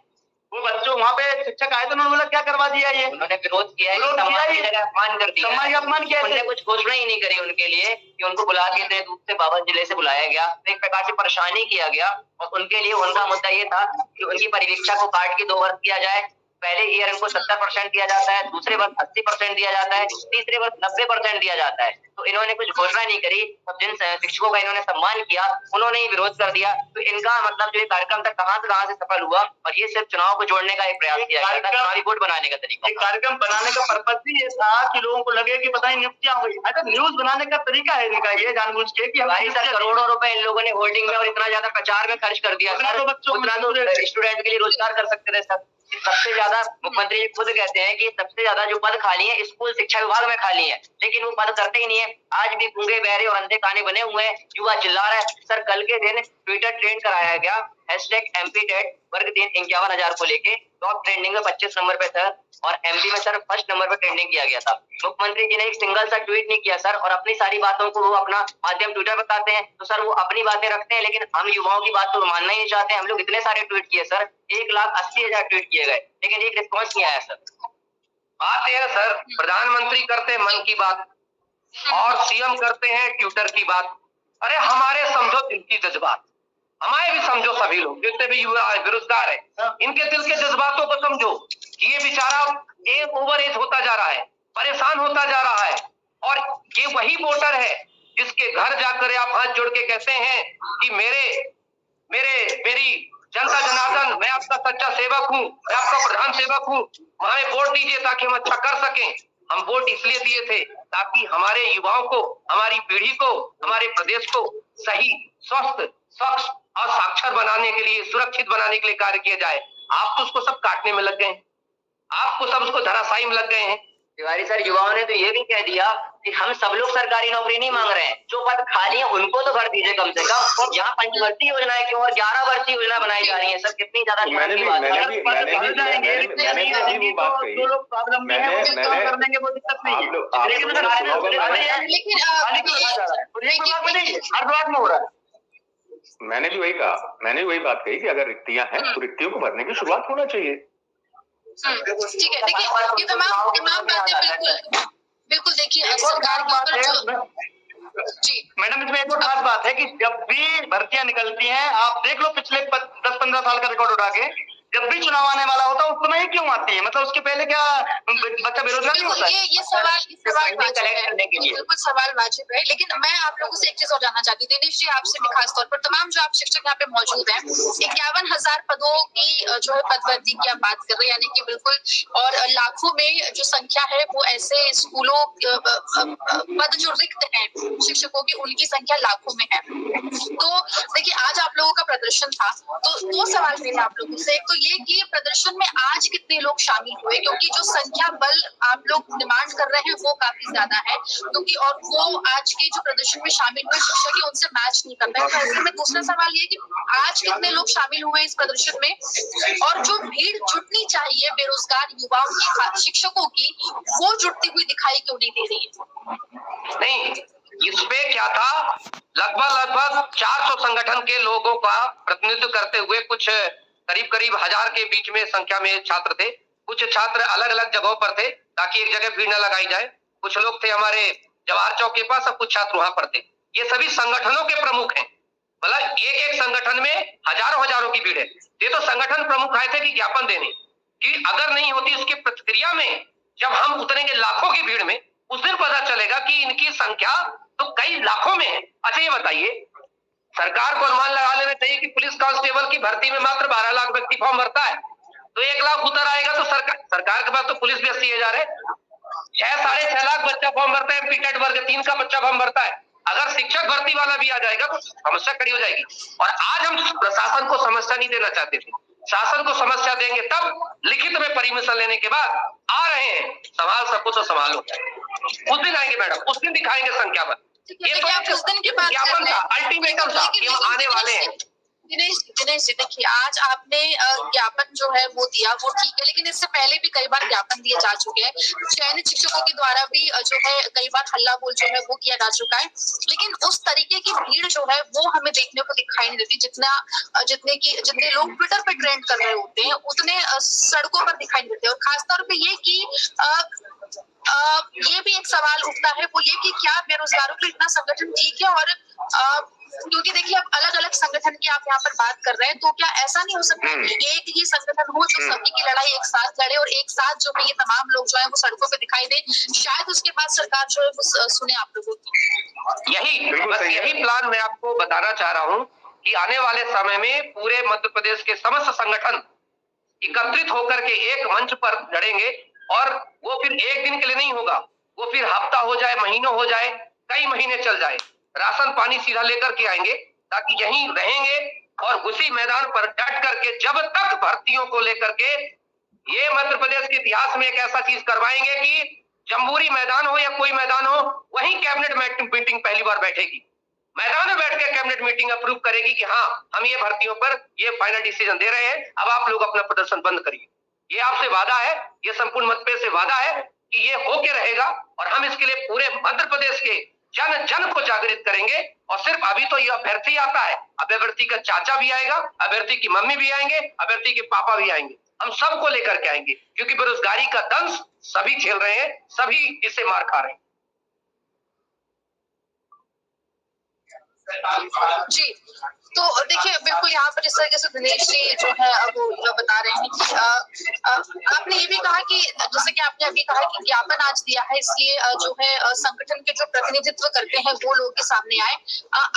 E: वो बच्चों वहाँ पे शिक्षक आए थे, उन्होंने बोला क्या करवा दिया ये,
F: उन्होंने विरोध किया है, सम्मान की जगह अपमान कर दिया,
E: सम्मान का अपमान किया,
F: उन्होंने कुछ घोषणा ही नहीं करी उनके लिए कि उनको बुला के इतने दूर से बाबा जिले से बुलाया गया, तो एक प्रकार से परेशानी किया गया। और उनके लिए उनका मुद्दा ये था कि उनकी परीक्षा को काट के 2 वर्ष किया जाए। पहले ईयर इनको 70% दिया जाता है, दूसरे वर्ष 80% दिया जाता है, तीसरे वर्ष 90% दिया जाता है। तो इन्होंने कुछ घोषणा नहीं करी, और जिन शिक्षकों का इन्होंने सम्मान किया उन्होंने ही विरोध कर दिया। तो इनका मतलब जो कार्यक्रम था कहाँ से सफल हुआ, और ये सिर्फ चुनाव को जोड़ने का एक प्रयास किया गया था, चुनावी वोट बनाने का तरीका।
E: कार्यक्रम बनाने का पर्पज भी ये था कि लोगों को लगे कि पता नहीं नियुक्तियां हुई। अच्छा, न्यूज बनाने का तरीका है इनका ये जानबूझ के कि
F: हमारी सर करोड़ों रुपए इन लोगों ने होल्डिंग में और इतना ज्यादा प्रचार में खर्च कर दिया सर, उतना तो स्टूडेंट के लिए रोजगार कर सकते थे सर। सबसे ज्यादा मुख्यमंत्री जी खुद कहते हैं कि सबसे ज्यादा जो पद खाली है स्कूल शिक्षा विभाग में खाली है, लेकिन वो पद करते ही नहीं है। आज भी गूंगे बहरे और अंधे काने बने हुए हैं, युवा चिल्ला रहा है। सर कल के दिन ट्विटर ट्रेंड कराया गया #MP-TET वर्ग 3 51,000 को लेके, टॉप ट्रेंडिंग में 25 नंबर पे सर, और MP में सर फर्स्ट नंबर पे ट्रेंडिंग किया गया था। मुख्यमंत्री जी ने एक सिंगल सा ट्वीट नहीं किया सर, और अपनी सारी बातों को वो अपना माध्यम ट्विटर बताते हैं। तो सर वो अपनी बातें रखते हैं, लेकिन हम युवाओं की बात तो मानना ही नहीं चाहते। हम लोग इतने सारे ट्वीट किए सर, 1,80,000 ट्वीट किए गए, लेकिन एक रिस्पॉन्स नहीं आया सर।
D: बात यह है सर, प्रधानमंत्री करते हैं मन की बात और सीएम करते हैं ट्विटर की बात। अरे हमारे समझो दिल की जज्बात, हमारे भी समझो, सभी लोग जितने भी युवा बेरोजगार है इनके दिल के जज्बातों को समझो कि ये बेचारा एक ओवर एज होता जा रहा है, परेशान होता जा रहा है, और ये वही वोटर है जिसके घर जाकर आप हाथ जोड़ के कहते हैं कि मेरी जनता जनार्दन, मैं आपका सच्चा सेवक हूँ, मैं आपका प्रधान सेवक हूँ, हमें वोट दीजिए ताकि हम अच्छा कर सकें। हम वोट इसलिए दिए थे ताकि हमारे युवाओं को, हमारी पीढ़ी को, हमारे प्रदेश को सही, स्वस्थ, स्वच्छ और साक्षर बनाने के लिए, सुरक्षित बनाने के लिए कार्य किया जाए। आप तो उसको सब काटने में लग गए हैं, आपको सब उसको धराशायी में लग गए हैं।
F: तिवारी सर, युवाओं ने तो ये भी कह दिया कि हम सब लोग सरकारी नौकरी नहीं मांग रहे हैं, जो पद खाली है उनको तो भर दीजिए कम से कम। और यहाँ पंचवर्षीय योजना है क्यों, और 11 वर्षीय योजना बनाई जा रही है सर, कितनी ज्यादा
C: मैंने भी वो बात कही। मैंने भी वही कहा, मैंने वही बात कही कि अगर रिक्तियां हैं तो रिक्तियों को भरने की शुरुआत होना चाहिए।
A: ठीक है, देखिए ये तमाम बातें बिल्कुल देखिए सरकार के ऊपर जी
E: मैडम, इसमें एक और खास बात है कि जब भी भर्तियां निकलती हैं, आप देख लो पिछले 10-15 साल का रिकॉर्ड उठा के, जब भी चुनाव आने वाला होता है उस समय ही क्यों आती है? मतलब उसके पहले क्या बच्चा बेरोजगार नहीं होता है?
A: ये सवाल बिल्कुल सवाल वाजिब है, लेकिन मैं आप लोगों से एक चीज और जानना चाहती हूँ दिनेश जी, आपसे भी खास तौर पर, तमाम जो आप शिक्षक यहाँ पे मौजूद हैं, 51,000 पदों की जो है पदभर्ती की आप बात कर रहे हैं, यानी कि बिल्कुल, और लाखों में जो संख्या है वो ऐसे स्कूलों पद जो रिक्त हैं शिक्षकों की, उनकी संख्या लाखों में है। तो देखिए आज आप लोगों का प्रदर्शन था, तो 2 सवाल मेरे आप लोगों से। एक तो ये कि प्रदर्शन में आज कितने लोग शामिल हुए, क्योंकि जो संख्या बल आप लोग डिमांड कर रहे हैं वो काफी ज्यादा है, क्योंकि और वो आज के जो प्रदर्शन में शामिल हुए शिक्षक ही उनसे मैच नहीं कर पाए। तो ऐसे में दूसरा सवाल ये कि आज कितने लोग शामिल हुए इस प्रदर्शन में, और जो भीड़ जुटनी चाहिए बेरोजगार युवाओं की, शिक्षकों की, वो जुटती हुई दिखाई क्यों नहीं दे रही है?
D: नहीं, इसमें क्या था, लगभग 400 संगठन के लोगों का प्रतिनिधित्व करते हुए कुछ करीब 1000 के बीच में संख्या में छात्र थे। कुछ छात्र अलग अलग जगहों पर थे ताकि एक जगह भीड़ न लगाई जाए। कुछ लोग थे हमारे जवाहर चौक के पास और कुछ छात्र वहां पर थे। ये सभी संगठनों के प्रमुख हैं, मतलब एक संगठन में हजारों की भीड़ है। ये तो संगठन प्रमुख आए थे कि ज्ञापन देने कि अगर नहीं होती इसकी प्रतिक्रिया में, जब हम उतरेंगे लाखों की भीड़ में, उस दिन पता चलेगा कि इनकी संख्या तो कई लाखों में है। अच्छा ये बताइए, सरकार को अनुमान लगा लेना चाहिए कि पुलिस कांस्टेबल की भर्ती में मात्र 12 लाख व्यक्ति फॉर्म भरता है, तो 1 लाख उतर आएगा तो सरकार के पास तो पुलिस भी 80,000 है। 6-6.5 लाख बच्चा फॉर्म भरता है, MP-TET वर्ग 3 का बच्चा फॉर्म भरता है। अगर शिक्षक भर्ती वाला भी आ जाएगा तो समस्या खड़ी हो जाएगी। और आज हम प्रशासन को समस्या नहीं देना चाहते थे, शासन को समस्या देंगे तब लिखित में परमिशन लेने के बाद आ रहे हैं, संभाल सको तो संभालो। उस दिन आएंगे मैडम, उस दिन दिखाएंगे संख्या पर। ये तो ज्ञापन था, अल्टीमेटम था कि हम आने वाले हैं।
A: दिनेश जी देखिए, आज आपने ज्ञापन जो है वो दिया, वो ठीक है, लेकिन इससे पहले भी कई बार ज्ञापन दिए जा चुके हैं। चयनित शिक्षकों के द्वारा भी जो है कई बार हल्ला बोल जो है वो किया जा चुका है, लेकिन उस तरीके की भीड़ जो है वो हमें देखने को दिखाई नहीं देती। जितने लोग ट्विटर पे ट्रेंड कर रहे होते हैं उतने सड़कों पर दिखाई नहीं देते। और खासतौर पे ये कि ये भी एक सवाल उठता है, वो ये कि क्या बेरोजगारों के इतना संगठन ठीक है? और क्योंकि देखिए अब अलग अलग संगठन की आप यहाँ पर बात कर रहे हैं, तो क्या ऐसा नहीं हो सकता कि एक ही संगठन हो जो सभी की लड़ाई एक साथ लड़े और एक साथ जो है ये तमाम लोग जो है वो सड़कों पे दिखाई दे, शायद उसके बाद सरकार जो है वो सुने आप लोगों की।
D: यही प्लान मैं आपको बताना चाह रहा हूँ कि आने वाले समय में पूरे मध्य प्रदेश के समस्त संगठन एकत्रित होकर के एक मंच पर लड़ेंगे, और वो फिर एक दिन के लिए नहीं होगा, वो फिर हफ्ता हो जाए, महीनों हो जाए, कई महीने चल जाए। राशन पानी सीधा लेकर के आएंगे, ताकि यहीं रहेंगे और उसी मैदान पर डट करके जब तक भर्तियों को लेकर के ये मध्य प्रदेश के इतिहास में एक ऐसा चीज करवाएंगे कि जम्बूरी मैदान हो या कोई मैदान हो, वहीं कैबिनेट मीटिंग पहली बार बैठेगी। मैदान में बैठ के कैबिनेट मीटिंग अप्रूव करेगी कि हाँ, हम ये भर्तियों पर ये फाइनल डिसीजन दे रहे हैं, अब आप लोग अपना प्रदर्शन बंद करिए। ये आपसे वादा है, ये संपूर्ण मध्य प्रदेश से वादा है कि ये होके रहेगा, और हम इसके लिए पूरे मध्य प्रदेश के जन जन को जागृत करेंगे। और सिर्फ अभी तो ये अभ्यर्थी आता है, अभ्यर्थी का चाचा भी आएगा, अभ्यर्थी की मम्मी भी आएंगे, अभ्यर्थी के पापा भी आएंगे, हम सबको लेकर के आएंगे, क्योंकि बेरोजगारी का दंश सभी झेल रहे हैं, सभी इससे मार खा रहे हैं।
A: जी, तो देखिए बिल्कुल यहाँ पर जिस तरीके से दिनेश जी जो है अब बता रहे हैं कि आपने ये भी कहा कि जैसे कि आपने अभी कहा कि ज्ञापन आज दिया है, इसलिए जो है संगठन के जो प्रतिनिधित्व करते हैं वो लोगों के सामने आए।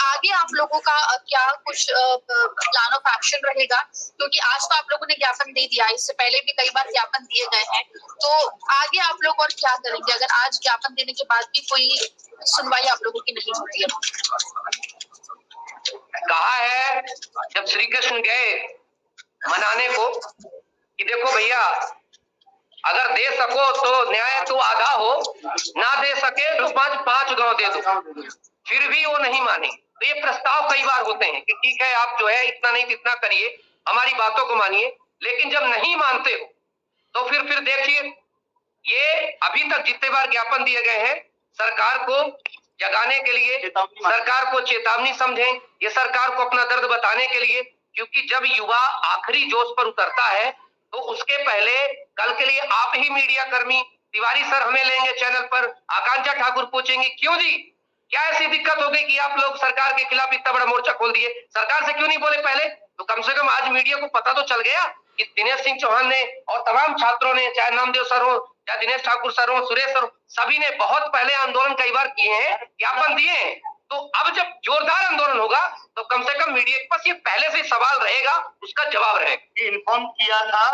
A: आगे आप लोगों का क्या कुछ प्लान ऑफ एक्शन रहेगा? क्योंकि आज तो आप लोगों ने ज्ञापन दे दिया, इससे पहले भी कई बार ज्ञापन दिए गए हैं, तो आगे आप लोग और क्या करेंगे अगर आज ज्ञापन देने के बाद भी कोई सुनवाई आप लोगों की नहीं होती है?
D: कहा है जब श्री कृष्ण गए मनाने को कि देखो भैया, अगर दे सको तो न्याय तो आधा हो, ना दे सके तो पांच गांव दे दो, फिर भी वो नहीं माने। तो ये प्रस्ताव कई बार होते हैं कि ठीक है, आप जो है इतना नहीं इतना करिए, हमारी बातों को मानिए, लेकिन जब नहीं मानते हो तो फिर देखिए, ये अभी तक जितने बार ज्ञापन दिए गए हैं, सरकार को जगाने के लिए, सरकार को चेतावनी समझें, ये सरकार को अपना दर्द बताने के लिए, क्योंकि जब युवा आखिरी जोश पर उतरता है तो उसके पहले कल के लिए आप ही मीडिया कर्मी, तिवारी सर हमें लेंगे चैनल पर, आकांक्षा ठाकुर पूछेंगे क्यों जी, क्या ऐसी दिक्कत हो गई कि आप लोग सरकार के खिलाफ इतना बड़ा मोर्चा खोल दिए, सरकार से क्यों नहीं बोले पहले? तो कम से कम आज मीडिया को पता तो चल गया कि दिनेश सिंह चौहान ने और तमाम छात्रों ने, चाहे नामदेव सर हो, चाहे दिनेश ठाकुर सर हो, सुरेश सर, सभी ने बहुत पहले आंदोलन कई बार किए हैं, ज्ञापन दिए हैं। तो अब जब जोरदार आंदोलन होगा तो कम से कम मीडिया के पास ये पहले से सवाल रहेगा, उसका जवाब रहेगा।
E: इन्फॉर्म किया था,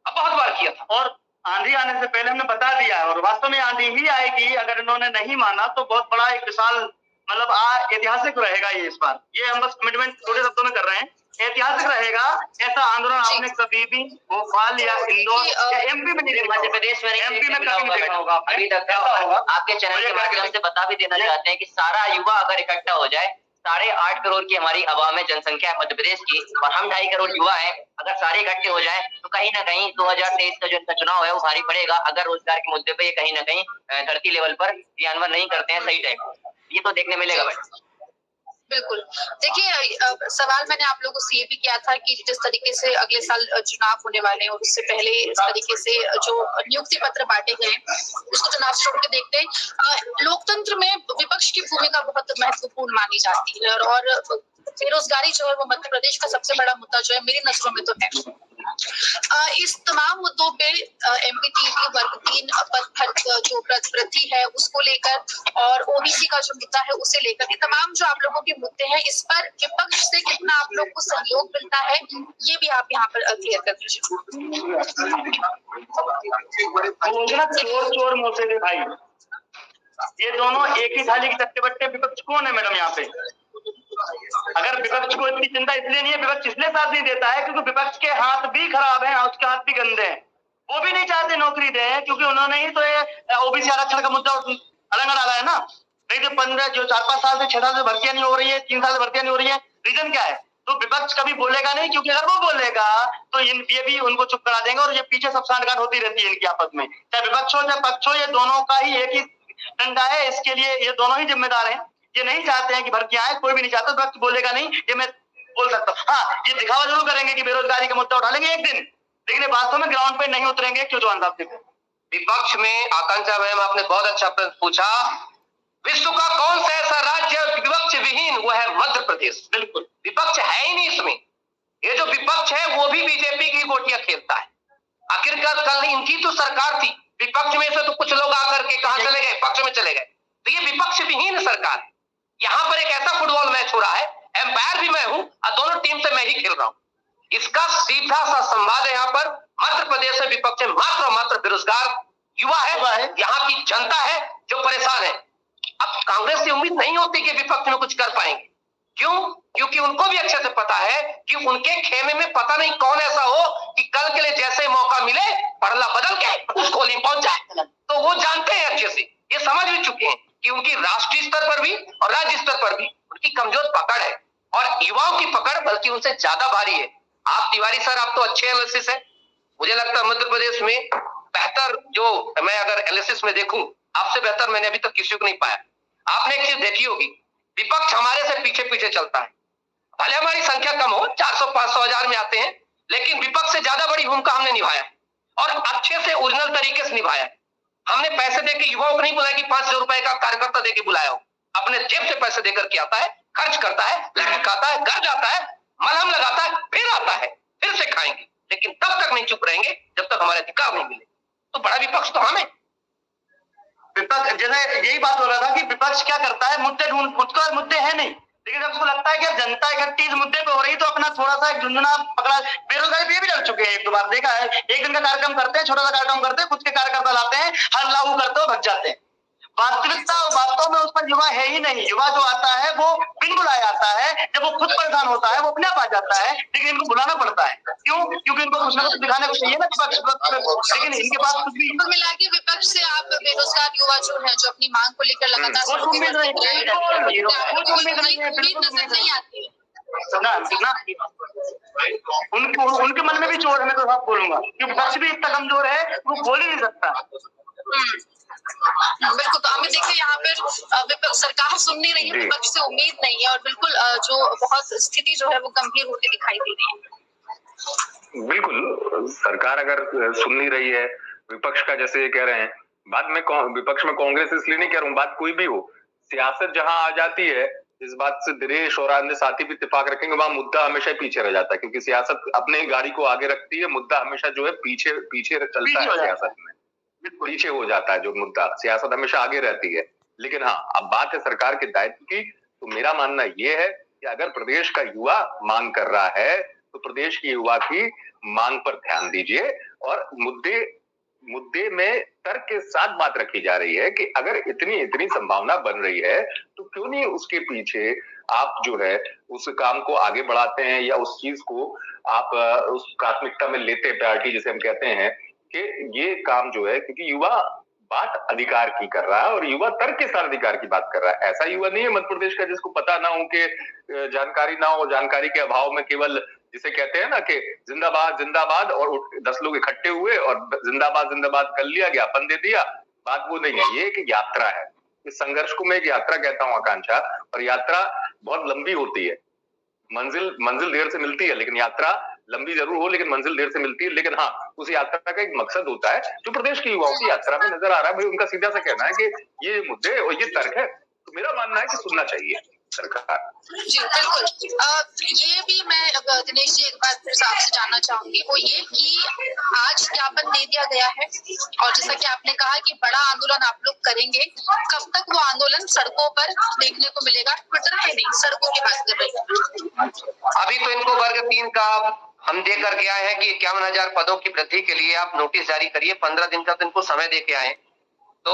D: अब बहुत बार किया था,
E: और आंधी आने से पहले हमने बता दिया, और वास्तव में आंधी ही आएगी अगर इन्होंने नहीं माना तो बहुत बड़ा एक विशाल मतलब ऐतिहासिक रहेगा ये। इस बार ये हम बस कमिटमेंट थोड़े शब्दों में कर रहे हैं, ऐतिहासिक रहेगा। ऐसा आंदोलन आपने कभी भी भोपाल या इंदौर या एमपी में नहीं,
F: मध्य प्रदेश में
E: एमपी में कभी नहीं देखा होगा
F: अभी तक। आपके चैनल के माध्यम से बता भी देना चाहते हैं कि सारा युवा अगर इकट्ठा हो जाए, 8.5 करोड़ की हमारी आवाम है, जनसंख्या है मध्य प्रदेश की, और हम 2.5 करोड़ युवा है, अगर सारे इकट्ठे हो जाए तो कहीं ना कहीं 2023 का जो इनका चुनाव है वो भारी पड़ेगा, अगर रोजगार के मुद्दे पे ये कहीं ना कहीं धरती लेवल पर क्रियान्वयन नहीं करते हैं सही टाइम, ये तो देखने मिलेगा भाई।
A: बिल्कुल, देखिए सवाल मैंने आप लोगों से ये भी किया था कि जिस तरीके से अगले साल चुनाव होने वाले हैं और उससे पहले इस तरीके से जो नियुक्ति पत्र बांटे गए उसको चुनाव से जोड़ के देखते हैं। लोकतंत्र में विपक्ष की भूमिका बहुत महत्वपूर्ण मानी जाती है, और बेरोजगारी जो है वो मध्य प्रदेश का सबसे बड़ा मुद्दा जो है मेरी नजरों में तो है। इस तमाम मुद्दों पे एमपीटीटी वर्ग 3 पद जो वृद्धि है उसको लेकर और ओबीसी का जो मुद्दा है उसे लेकर, ये तमाम जो आप लोगों के मुद्दे हैं, इस पर विपक्ष से कितना आप लोग को सहयोग मिलता है ये भी आप यहाँ पर क्लियर कर दीजिए।
E: चोर चोर मोसे भाई, ये दोनों एक ही थाली के चट्टे बट्टे। विपक्ष कौन है मैडम यहाँ पे? अगर विपक्ष को इतनी चिंता इसलिए नहीं है, विपक्ष इसलिए साथ नहीं देता है क्योंकि विपक्ष के हाथ भी खराब हैं, उसके हाथ भी गंदे हैं, वो भी नहीं चाहते नौकरी दें, क्योंकि उन्होंने ही तो ये ओबीसी आरक्षण का मुद्दा अलग डाला है ना। नहीं तो 4-5 साल से 6 साल से भर्तियां नहीं हो रही है, 3 साल से भर्तियां नहीं हो रही है, रीजन क्या है? तो विपक्ष कभी बोलेगा नहीं, क्योंकि अगर वो बोलेगा तो ये भी उनको चुप करा देंगे और ये पीछे सब सांठगांठ होती रहती है इनकी आपस में, चाहे विपक्ष हो चाहे पक्ष हो, ये दोनों का ही एक ही डंडा है, इसके लिए ये दोनों ही जिम्मेदार हैं। ये नहीं चाहते हैं कि भर्तियां आए, कोई भी नहीं चाहता, विपक्ष बोलेगा नहीं, ये मैं बोल सकता हूँ। हाँ, ये दिखावा जरूर करेंगे कि बेरोजगारी का मुद्दा उठा लेंगे एक दिन, लेकिन वास्तव में ग्राउंड पे नहीं उतरेंगे। क्यों चौहान साहब? देखो
D: विपक्ष में आकांक्षा मैम आपने बहुत अच्छा प्रश्न पूछा। विश्व का कौन सा ऐसा राज्य विपक्ष विहीन? वो है मध्य प्रदेश।
E: बिल्कुल
D: विपक्ष है ही नहीं इसमें। ये जो विपक्ष है वो भी बीजेपी की गोटियां खेलता है। आखिरकार कल इनकी तो सरकार थी, विपक्ष में से तो कुछ लोग आकर के कहां चले गए? पक्ष में चले गए। तो ये विपक्ष विहीन सरकार है। यहाँ पर एक ऐसा फुटबॉल मैच हो रहा है, एम्पायर भी मैं हूं और दोनों टीम से मैं ही खेल रहा हूं। इसका सीधा सा संवाद है। यहाँ पर मध्य प्रदेश में विपक्ष मात्र और मात्र बेरोजगार युवा है, यहाँ की जनता है जो परेशान है। अब कांग्रेस से उम्मीद नहीं होती कि विपक्ष में कुछ कर पाएंगे। क्यों? क्योंकि उनको भी अच्छे से पता है कि उनके खेमे में पता नहीं कौन ऐसा हो कि कल के लिए जैसे मौका मिले पड़ला बदल के उस गोली पहुंच जाए। तो वो जानते हैं अच्छे से, ये समझ भी चुके हैं कि उनकी राष्ट्रीय स्तर पर भी और राज्य स्तर पर भी उनकी कमजोर पकड़ है और युवाओं की पकड़ बल्कि उनसे ज्यादा भारी है। आप तिवारी सर, आप तो अच्छे एनालिसिस है। मुझे लगता है मध्य प्रदेश में बेहतर, जो मैं अगर एनालिसिस में देखूं, आपसे बेहतर मैंने अभी तक किसी को नहीं पाया। आपने एक चीज देखी होगी, विपक्ष हमारे से पीछे पीछे चलता है। भले हमारी संख्या कम हो, 400, 500, 1000 में आते हैं, लेकिन विपक्ष से ज्यादा बड़ी भूमिका हमने निभाया और अच्छे से ओरिजिनल तरीके से निभाया। हमने पैसे देके युवाओं को नहीं बुलाया कि 5,000 रुपए का कार्यकर्ता देके बुलाया हो। अपने जेब से पैसे देकर के आता है, खर्च करता है, लैंड खाता है, घर जाता है, मलहम लगाता है, फिर आता है, फिर से खाएंगे। लेकिन तब तक नहीं चुप रहेंगे जब तक हमारे अधिकार नहीं मिले। तो बड़ा विपक्ष तो हमें।
E: विपक्ष जैसे यही बात हो रहा था कि विपक्ष क्या करता है, मुद्दे ढूंढ, उसका मुद्दे है नहीं, लेकिन जब उसको लगता है कि जनता इकट्ठी इस मुद्दे पे हो रही तो अपना थोड़ा सा एक झुंझुना पकड़ा। बेरोजगारी पे भी लड़ चुके हैं, एक दो बार देखा है। एक दिन का कार्यक्रम करते हैं, छोटा सा कार्यक्रम करते हैं, खुद के कार्यकर्ता लाते हैं, हर लागू करते हो, भग जाते हैं। वास्तविकता वास्तव में उस पर युवा है ही नहीं। युवा जो आता है वो बिन बुलाया आता है, जब वो खुद परेशान होता है वो अपने आप आ जाता है, लेकिन इनको बुलाना पड़ता है। क्यों? क्योंकि इनको कुछ ना कुछ दिखाने को चाहिए ना विपक्ष, लेकिन इनके पास कुछ भी।
A: कुल मिला के विपक्ष से आप बेरोजगार युवा जो है, जो अपनी मांग को लेकर लगातार
E: उम्मीद नहीं
A: नजर नहीं आती है
E: ना, उनके मन में भी चोर है। मैं तो साफ बोलूंगा कि विपक्ष भी इतना कमजोर है, वो बोल ही नहीं सकता।
A: बिल्कुल। तो हमें देखिए यहाँ पर सरकार सुन नहीं रही है, विपक्ष से उम्मीद नहीं है और बिल्कुल जो बहुत स्थिति जो है वो गंभीर होती दिखाई दे रही है।
C: बिल्कुल, सरकार अगर सुन नहीं रही है विपक्ष का, जैसे ये कह रहे हैं, बाद में विपक्ष में कांग्रेस इसलिए नहीं कह रहा हूँ, बात कोई भी हो, सियासत जहां आ जाती है, इस बात से दिनेश और अन्य साथी भी इत्तेफाक रखेंगे, वहां मुद्दा हमेशा पीछे रह जाता है, क्योंकि सियासत अपने गाड़ी को आगे रखती है, मुद्दा हमेशा जो है पीछे चलता है। सियासत में पीछे हो जाता है जो मुद्दा, सियासत हमेशा आगे रहती है। लेकिन हाँ, अब बात है सरकार के दायित्व की, तो मेरा मानना यह है कि अगर प्रदेश का युवा मांग कर रहा है तो प्रदेश की युवा की मांग पर ध्यान दीजिए और मुद्दे में तर्क के साथ बात रखी जा रही है कि अगर इतनी संभावना बन रही है तो क्यों नहीं उसके पीछे आप जो है उस काम को आगे बढ़ाते हैं या उस चीज को आप उस प्राथमिकता में लेते, प्रायोरिटी जिसे हम कहते हैं, कि ये काम जो है, क्योंकि युवा बात अधिकार की कर रहा है और युवा तर्क के साथ अधिकार की बात कर रहा है। ऐसा युवा नहीं है मध्य प्रदेश का जिसको पता ना हो, कि जानकारी ना हो, जानकारी के अभाव में केवल जिसे कहते हैं ना कि जिंदाबाद जिंदाबाद और 10 लोग इकट्ठे हुए और जिंदाबाद जिंदाबाद कर लिया, ज्ञापन दे दिया। बात वो नहीं है, ये एक यात्रा है। इस संघर्ष को मैं एक यात्रा कहता हूँ, आकांक्षा, और यात्रा बहुत लंबी होती है। मंजिल देर से मिलती है, लेकिन यात्रा लंबी जरूर हो लेकिन मंजिल देर से मिलती है। लेकिन हाँ, उस यात्रा का एक मकसद होता है जो प्रदेश के युवाओं की यात्रा में नजर आ रहा है। भाई उनका सीधा सा कहना है कि ये मुद्दे और ये तर्क है, तो मेरा मानना है कि सुनना चाहिए सरकार।
A: जी बिल्कुल। ये भी मैं दिनेश जी एक बार फिर से आपसे जानना चाहूंगी, वो ये कि आज ज्ञापन दे दिया गया है और जैसा कि आपने कहा कि बड़ा आंदोलन आप लोग करेंगे, कब तक वो आंदोलन सड़कों पर देखने को मिलेगा? ट्विटर पे नहीं, सड़कों की बात कर रही है।
D: अभी तो इनको वर्ग 3 का हम दे करके आए हैं कि 51,000 पदों की वृद्धि के लिए आप नोटिस जारी करिए। 15 दिन का तो इनको समय दे के आए। तो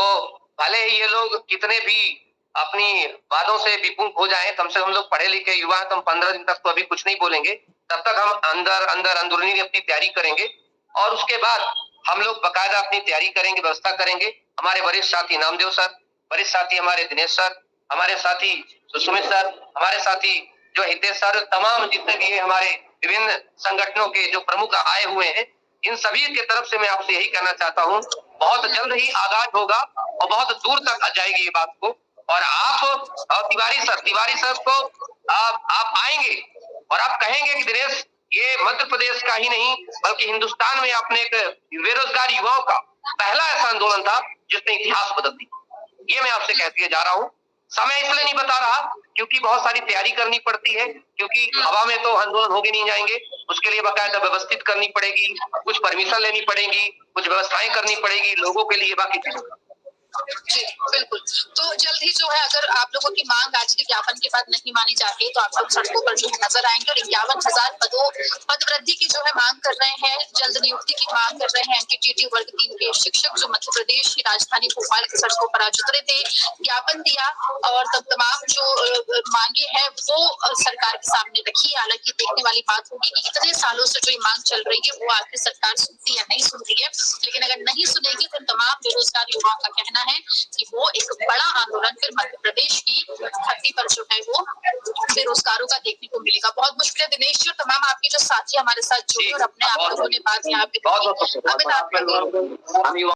D: भले ही ये लोग कितने भी अपनी बातों से विमुख हो जाएं, कम से कम लोग पढ़े लिखे युवा हैं, तो हम 15 दिन तक तो अभी कुछ नहीं बोलेंगे। तब तक हम अंदरूनी अपनी तैयारी करेंगे और उसके बाद हम लोग बकायदा अपनी तैयारी करेंगे, व्यवस्था करेंगे। हमारे वरिष्ठ साथी नामदेव सर, वरिष्ठ साथी हमारे दिनेश सर, हमारे साथी सुमित सर, हमारे साथी जो हितेश सर, तमाम जितने भी हमारे विभिन्न संगठनों के जो प्रमुख आए हुए हैं, इन सभी के तरफ से मैं आपसे यही कहना चाहता हूँ, बहुत जल्द ही आगाज होगा और बहुत दूर तक जाएगी ये बात को। और आप तिवारी सर को आप आएंगे और आप कहेंगे कि दिनेश, ये मध्य प्रदेश का ही नहीं बल्कि हिंदुस्तान में आपने एक बेरोजगार युवाओं का पहला ऐसा आंदोलन था जिसने इतिहास बदल दी। ये मैं आपसे कहते जा रहा हूँ। समय इसलिए नहीं बता रहा क्योंकि बहुत सारी तैयारी करनी पड़ती है, क्योंकि हवा में तो आंदोलन होके नहीं जाएंगे, उसके लिए बाकायदा व्यवस्थित करनी पड़ेगी, कुछ परमिशन लेनी पड़ेगी, कुछ व्यवस्थाएं करनी पड़ेगी लोगों के लिए, बाकी चीजों।
A: जी बिल्कुल। तो जल्द ही जो है, अगर आप लोगों की मांग आज के ज्ञापन के बाद नहीं मानी जाती तो आप लोग सड़कों पर जो है नजर आएंगे और 51,000 पद वृद्धि की जो है मांग कर रहे हैं, जल्द नियुक्ति की मांग कर रहे हैं। एमटीटीटी वर्ग 3 के शिक्षक जो मध्य प्रदेश की राजधानी भोपाल की सड़कों पर आज उतरे थे, ज्ञापन दिया और तमाम जो मांगे हैं वो सरकार के सामने रखी। हालांकि देखने वाली बात होगी कि इतने सालों से जो ये मांग चल रही है वो आखिर सरकार सुनती है नहीं सुनती है, लेकिन अगर नहीं सुनेगी तो तमाम बेरोजगार युवाओं का कहना है कि वो एक बड़ा आंदोलन फिर मध्य प्रदेश की धरती पर जो है वो बेरोजगारों का देखने को मिलेगा। बहुत मुश्किल है दिनेश जी, और तमाम आपके जो साथी हमारे साथ जुड़े और अपने आप लोगों ने बात यहाँ पे